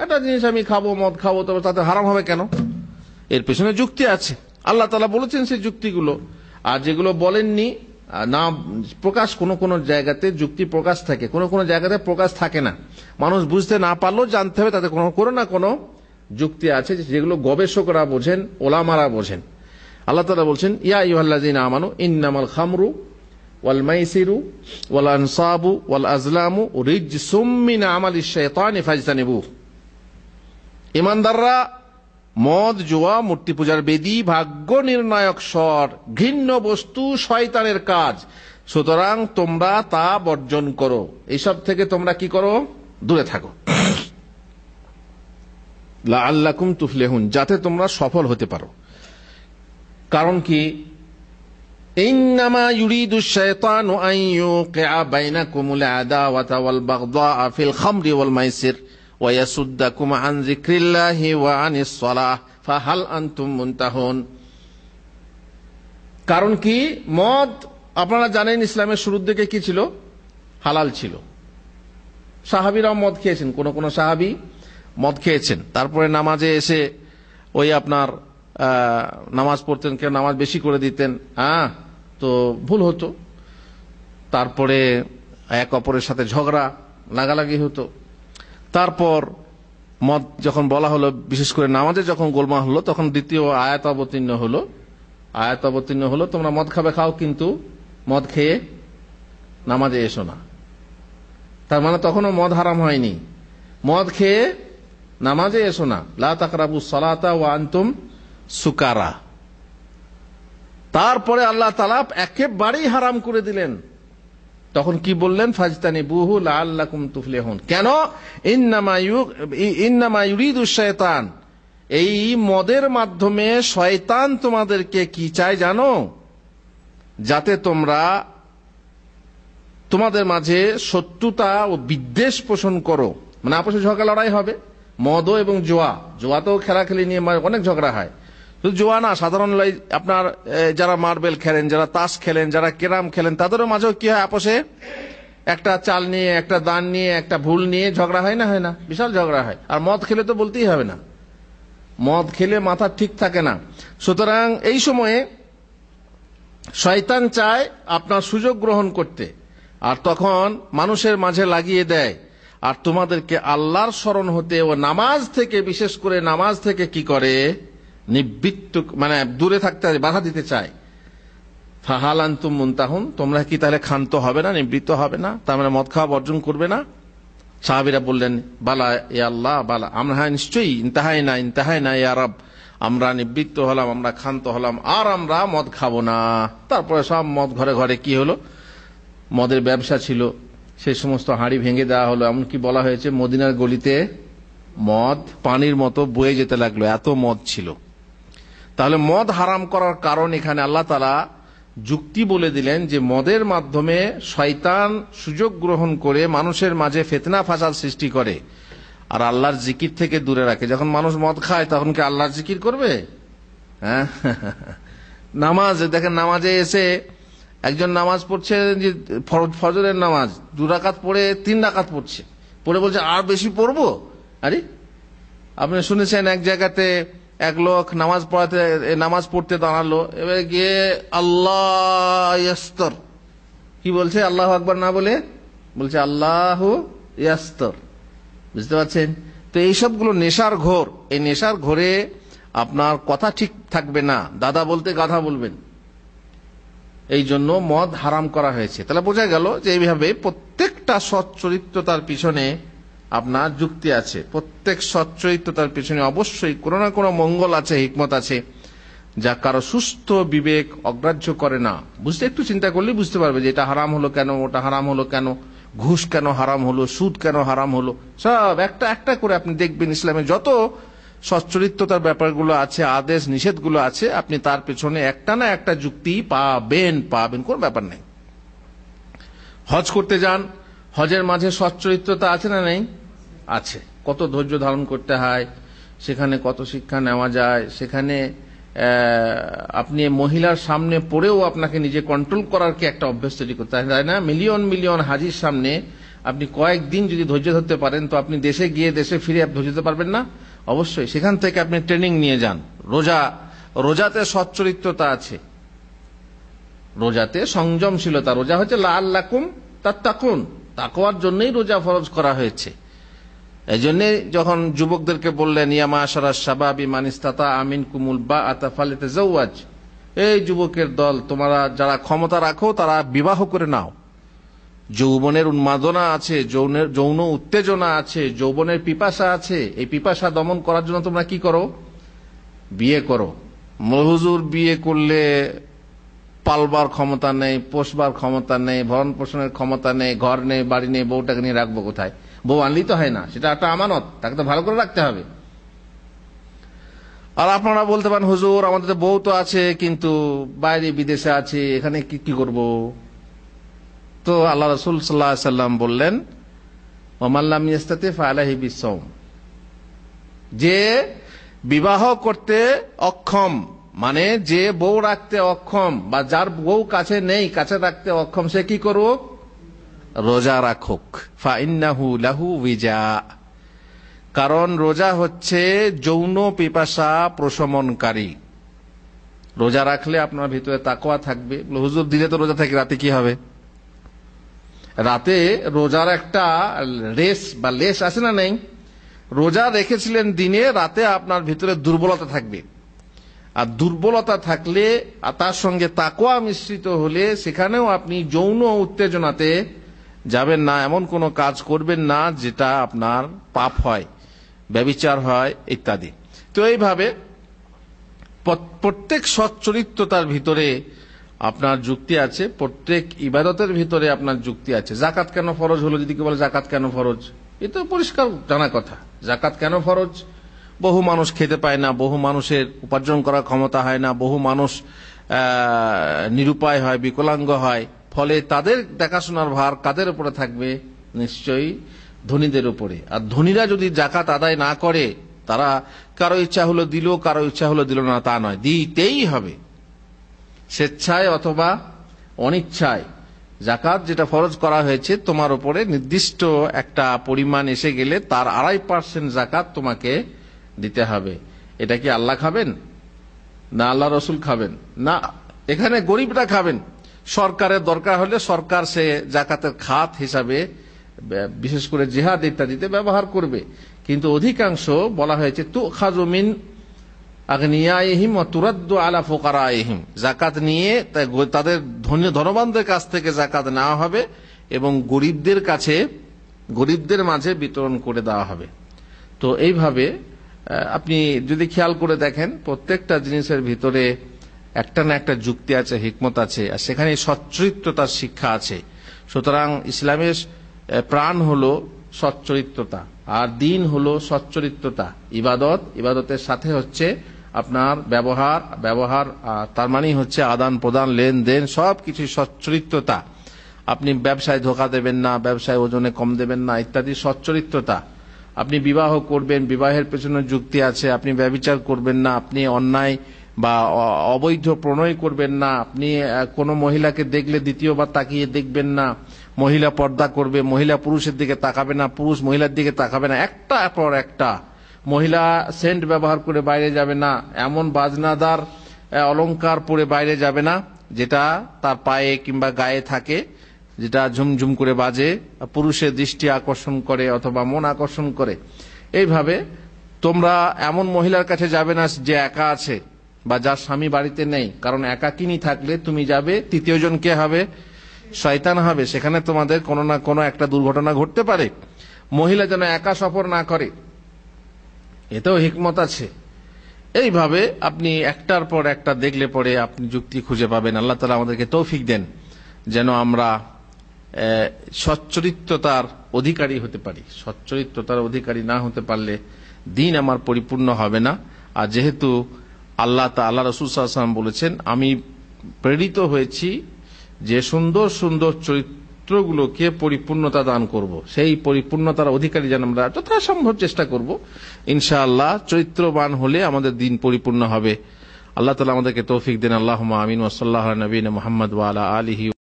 একটা জিনিস আমি খাবো, মদ খাবো, তবে তাতে হারাম হবে কেন? এর পেছনে যুক্তি আছে। আল্লাহ তাআলা বলেছেন সেই যুক্তিগুলো। আর যেগুলো বলেননি, না প্রকাশ, কোন জায়গাতে যুক্তি প্রকাশ থাকে, কোন জায়গাতে প্রকাশ থাকে না। মানুষ বুঝতে না পারলেও জানতে হবে তাতে কোনো না কোনো যুক্তি আছে, যেগুলো গবেষকরা বোঝেন, ওলামারা বোঝেন। আল্লাহ তাআলা বলছেন ইয়া আইয়ুহাল্লাযীনা আমানু ইন্নামাল খামরু ওয়াল মাইসিরু ওয়াল আনসাবু ওয়াল আজলামু রিজসুম মিন আমালিশ শাইতানি ফাজতানিবু। ঈমানদাররা, মদ, জুয়া, মূর্তি পূজার বেদী, ভাগ্য নির্ণায়ক স্বর, ঘৃণ্য বস্তু শয়তানের কাজ, সুতরাং তোমরা তা বর্জন করো। এইসব থেকে তোমরা কি করো? দূরে থাকো। লাআল্লাকুম তুফলিহুন, যাতে তোমরা সফল হতে পারো। কারণ কি? ইন্নামা ইউরিদুশ শাইতানু আন ইউকিআ বাইনাকুমুল আদাওয়াতা ওয়াল বাগদা ফিল খামরি ওয়াল মাইসির ওয়া ইয়াসুদ্দাকুম আন যিকরিল্লাহি ওয়া আনিস সালাহ ফাহাল আনতুম মুনতাহুন। কারণ কি? মদ, আপনারা জানেন ইসলামের শুরুর দিকে কি ছিল? হালাল ছিল। সাহাবীরাও মদ খেয়েছেন, কোন সাহাবী মদ খেয়েছেন। তারপরে নামাজে এসে ওই আপনার নামাজ পড়তেন, কেউ নামাজ বেশি করে দিতেন, তো ভুল হতো। তারপরে এক অপরের সাথে ঝগড়া লাগালাগি হতো। তারপর মদ যখন বলা হলো, বিশেষ করে নামাজে যখন গোলমাল হলো, তখন দ্বিতীয় আয়াত অবতীর্ণ হলো, তোমরা মদ খাবে খাও, কিন্তু মদ খেয়ে নামাজে এসো না। তার মানে তখনও মদ হারাম হয়নি, মদ খেয়ে নামাজে এসো না। লা তাকরাবুস সালাতা ওয়া আনতুম সুকারা। তারপরে আল্লাহ তাআলা একেবারেই হারাম করে দিলেন। তখন কি বললেন? ফাজতানিবুহু লাআল্লাকুম তুফলিহুন। কেন? ইন্নামা ইউরিদু শায়তান, এই মদের মাধ্যমে শয়তান তোমাদেরকে কি চায় জানো? যাতে তোমরা তোমাদের মাঝে শত্রুতা ও বিদ্বেষ পোষণ করো, মানে আপসে ঝগড়া লড়াই হবে। মদ এবং জোয়াতেও খেলাখেলি নিয়ে অনেক ঝগড়া হয়। শুধু জোয়া না, সাধারণ আপনার যারা মার্বেল খেলেন, যারা তাস খেলেন, যারা ক্যারাম খেলেন, তাদেরও মাঝেও কি হয়? আপসে একটা চাল নিয়ে, একটা দান নিয়ে, একটা ভুল নিয়ে ঝগড়া হয় না? হয় না? বিশাল ঝগড়া হয়। আর মদ খেলে তো বলতেই হবে না, মদ খেলে মাথা ঠিক থাকে না। সুতরাং এই সময়ে শয়তান চায় আপনার সুযোগ গ্রহণ করতে, আর তখন মানুষের মাঝে লাগিয়ে দেয়, আর তোমাদেরকে আল্লাহর স্মরণ হতে ও নামাজ থেকে, বিশেষ করে নামাজ থেকে কি করে? নিবৃত্ত, মানে দূরে থাকতে, বাধা দিতে চায়। ফাহাল আনতুম মুনতাহুন, তোমরা কি তাহলে ক্ষান্ত হবে না, নিবৃত্ত হবে না? তার মানে মদ খাওয়া বর্জন করবে না? সাহাবীরা বললেন, বালা ইয়া আল্লাহ, বালা, আমরা নিশ্চয়ই, ইন্তাহাই না ইয়া রাব, আমরা নিবৃত্ত হলাম, আমরা ক্ষান্ত হলাম, আর আমরা মদ খাবো না। তারপরে সব মদ ঘরে ঘরে কি হলো? মদের ব্যবসা ছিল, সেই সমস্ত হাঁড়ি ভেঙে দেওয়া হলো। এমনকি বলা হয়েছে মদিনার গলিতে মদ পানির মতো বয়ে যেতে লাগলো, এত মদ ছিল। তাহলে মদ হারাম করার কারণ এখানে আল্লাহ তাআলা যুক্তি বলে দিলেন যে মদের মাধ্যমে শয়তান সুযোগ গ্রহণ করে মানুষের মাঝে ফিতনা ফাসাদ সৃষ্টি করে, আর আল্লাহর জিকির থেকে দূরে রাখে। যখন মানুষ মদ খায় তখন কি আল্লাহর জিকির করবে? হ্যাঁ, নামাজ দেখেন, নামাজে এসে একজন নামাজ পড়ছে, যে ফজরের নামাজ 2 রাকাত পড়ে 3 রাকাত পড়ছে, পড়ে বলছে আর বেশি পড়বো। আরে আপনি শুনেছেন এক জায়গাতে এক লোক নামাজ পড়তে দাঁড়ালো, এবার গিয়ে আল্লাহ ইয়াস্তর, কি বলছে? আল্লাহু আকবার না বলে বলছে আল্লাহু ইয়াস্তর। বুঝতে পারছেন? তো এইসবগুলো নেশার ঘোর। এই নেশার ঘোরে আপনার কথা ঠিক থাকবে না, দাদা বলতে গাধা বলবেন। এই জন্য মদ হারাম করা হয়েছে। তাহলে বোঝা গেল যে এইভাবে প্রত্যেকটা সচ্চরিত্রতার পিছনে আপনার যুক্তি আছে, প্রত্যেক সচ্চরিত্রতার পিছনে অবশ্যই কোনো না কোনো মঙ্গল আছে, হিকমত আছে, যা কারো সুস্থ বিবেক অগ্রাহ্য করে না। বুঝতে একটু চিন্তা করলেই বুঝতে পারবে যে এটা হারাম হলো কেন, ওটা হারাম হলো কেন, ঘুষ কেন হারাম হলো, সুদ কেন হারাম হলো। সব একটা একটা করে আপনি দেখবেন ইসলামে যত সচ্চরিত্রতার ব্যাপারগুলো আছে, আদেশ নিষেধগুলো আছে, আপনি তার পেছনে একটা না একটা যুক্তি পাবেন, কোন ব্যাপার নেই। হজ করতে যান, হজের মাঝে সচ্চরিত্রতা আছে না নেই? আছে। কত ধৈর্য ধারণ করতে হয়, সেখানে কত শিক্ষা নেওয়া যায়, সেখানে আপনি মহিলার সামনে পড়েও আপনাকে নিজে কন্ট্রোল করার কি একটা অভ্যাস তৈরি করতে হয়, তাই না? মিলিয়ন মিলিয়ন হাজির সামনে আপনি কয়েকদিন যদি ধৈর্য ধরতে পারেন, তো আপনি দেশে গিয়ে দেশে ফিরে ধৈর্য ধরতে পারবেন না? অবশ্যই। সেখান থেকে আপনি ট্রেনিং নিয়ে যান। রোজাতে সচ্চরিত্রতা আছে, রোজাতে সংযমশীলতা। রোজা হচ্ছে লাআল্লাকুম তাত্তাকুন, তাকওয়ার জন্যই রোজা ফরজ করা হয়েছে। এই জন্য যখন যুবকদেরকে বললেন, ইয়া মাশারাশ শাবাবি মান ইসতাতা মিনকুমুল বাআতা ফালিতাজাওয়াজ, এই যুবকের দল, তোমরা যারা ক্ষমতা রাখো তারা বিবাহ করে নাও। যৌবনের উন্মাদনা আছে, যৌন উত্তেজনা আছে, যৌবনের পিপাসা আছে, এই পিপাসা দমন করার জন্য তোমরা কি করো? বিয়ে করো। হুজুর, বিয়ে করলে পালবার ক্ষমতা নেই, পোষবার ক্ষমতা নেই, ভরণ পোষণের ক্ষমতা নেই, ঘর নেই, বাড়ি নেই, বউটাকে নিয়ে রাখবো কোথায়? বউ আনলেই তো হয় না, সেটা একটা আমানত, তাকে তো ভালো করে রাখতে হবে। আর আপনারা বলতে পারেন, হুজুর আমাদের তো বউ তো আছে, কিন্তু বাইরে বিদেশে আছে, এখানে কি করব? তো আল্লাহ রাসূল সাল্লাল্লাহু আলাইহি সাল্লাম বললেন, ওমান লাম ইয়াস্তাতি ফালাহি বিসওম, যে বিবাহ করতে অক্ষম, মানে যে বউ রাখতে অক্ষম, বা যার বউ কাছে নেই, কাছে রাখতে অক্ষম, সে কি করুক? রোজা রাখুক। ফাইন্নাহু লাহু উইজা, কারণ রোজা হচ্ছে যৌন পিপাসা প্রশমনকারী। রোজা রাখলে আপনার ভিতরে তাকওয়া থাকবে। হুজুর, দিনে তো রোজা থাকে, রাতে কি হবে? রাতে রোজার একটা রেস বা লেশ আছে না নেই? রোজা রেখেছিলেন দিনে, রাতে আপনার ভিতরে দুর্বলতা থাকবে। আর দুর্বলতা থাকলে, আর তার সঙ্গে তাকওয়া মিশ্রিত হলে, সেখানেও আপনি যৌন উত্তেজনাতে যাবেন না, এমন কোনো কাজ করবেন না যেটা আপনার পাপ হয়, ব্যভিচার হয় ইত্যাদি। তো এইভাবে প্রত্যেক সচ্চরিত্রতার ভিতরে আপনার যুক্তি আছে, প্রত্যেক ইবাদতের ভিতরে আপনার যুক্তি আছে। জাকাত কেন ফরজ হলো, যদি কেউ বলে জাকাত কেন ফরজ, এ তো পরিষ্কার জানা কথা। জাকাত কেন ফরজ? বহু মানুষ খেতে পায় না, বহু মানুষের উপার্জন করার ক্ষমতা হয় না, বহু মানুষ নিরুপায় হয়, বিকলাঙ্গ হয়, ফলে তাদের দেখাশোনার ভার কাদের উপরে থাকবে? নিশ্চয়ই ধনীদের উপরে। আর ধনীরা যদি জাকাত আদায় না করে, তারা কারো ইচ্ছা হলো দিল, কারো ইচ্ছা হলো দিল না, তা নয়, দিতেই হবে, স্বেচ্ছায় অথবা অনিচ্ছায়। জাকাত যেটা ফরজ করা হয়েছে তোমার উপরে, নির্দিষ্ট একটা পরিমাণ এসে গেলে তার 2.5% জাকাত তোমাকে দিতে হবে। এটা কি আল্লাহ খাবেন না আল্লাহ রসুল খাবেন? না, এখানে গরিবরা খাবেন। সরকারের দরকার হলে সরকার সে জাকাতের খাত হিসাবে, বিশেষ করে জিহাদ ইত্যাদিতে ব্যবহার করবে। কিন্তু অধিকাংশ বলা হয়েছে তুখাযু মিন আগনিয়াইহিম ওয়া তুরাদ্দু আলা ফুকারাইহিম, জাকাত নিয়ে তাদের ধনবানদের কাছ থেকে জাকাত নেওয়া হবে এবং গরিবদের কাছে, গরিবদের মাঝে বিতরণ করে দেওয়া হবে। তো এইভাবে আপনি যদি খেয়াল করে দেখেন, প্রত্যেকটা জিনিসের ভিতরে একটা না একটা যুক্তি আছে, হিকমত আছে, আর সেখানে সচ্চরিত্রতার শিক্ষা আছে। সুতরাং ইসলামের প্রাণ হলো সচ্চরিত্রতা, আর দিন হলো সচ্চরিত্রতা। ইবাদতের সাথে হচ্ছে আপনার ব্যবহার, তার মানে হচ্ছে আদান প্রদান, লেনদেন, সবকিছু সচ্চরিত্রতা। আপনি ব্যবসায় ধোকা দেবেন না, ব্যবসায় ওজনে কম দেবেন না, ইত্যাদি সচ্চরিত্রতা। আপনি বিবাহ করবেন, বিবাহের পেছনে যুক্তি আছে। আপনি ব্যভিচার করবেন না, আপনি অন্যায় বা অবৈধ প্রণয় করবেন না, আপনি কোনো মহিলাকে দেখলে দ্বিতীয়বার তাকিয়ে দেখবেন না, মহিলা পর্দা করবে, মহিলা পুরুষের দিকে তাকাবে না, পুরুষ মহিলার দিকে তাকাবে না, একটা পর একটা। মহিলা সেন্ট ব্যবহার করে বাইরে যাবে না, এমন বাজনাদার অলংকার পরে বাইরে যাবে না যেটা তার পায়ে কিংবা গায়ে থাকে, যেটা ঝুমঝুম করে বাজে, পুরুষের দৃষ্টি আকর্ষণ করে অথবা মন আকর্ষণ করে। এইভাবে তোমরা এমন মহিলার কাছে যাবে না যে একা আছে বা যার স্বামী বাড়িতে নেই, কারণ একাকিনী থাকলে তুমি যাবে, তৃতীয় জন কে হবে? শয়তান হবে। সেখানে তোমাদের কোনো না কোনো একটা দুর্ঘটনা ঘটতে পারে। মহিলা যেন একা সফর না করে, এতেও হিকমত আছে। এইভাবে আপনি একটার পর একটা দেখলে পরে আপনি যুক্তি খুঁজে পাবেন। আল্লাহ তাআলা আমাদেরকে তৌফিক দেন যেন আমরা সচ্চরিত্রতার অধিকারী হতে পারি। সচ্চরিত্রতার অধিকারী না হতে পারলে দিন আমার পরিপূর্ণ হবে না। আর যেহেতু আল্লাহ রাসূল সাল্লাল্লাহু আলাইহি ওয়াসাল্লাম বলেছেন, আমি প্রেরিত হয়েছি যে সুন্দর সুন্দর চরিত্রগুলোকে পরিপূর্ণতা দান করব, সেই পরিপূর্ণতার অধিকারী যেন আমরা যথাসম্ভব চেষ্টা করব। ইনশাআল্লাহ চরিত্রবান হলে আমাদের দিন পরিপূর্ণ হবে। আল্লাহ তাআলা আমাদেরকে তৌফিক দেন। আল্লাহুম্মা আমিন। ওয়া সাল্লাল্লাহু আলা নবিয়িনা মুহাম্মদ ওয়া আলা আলিহি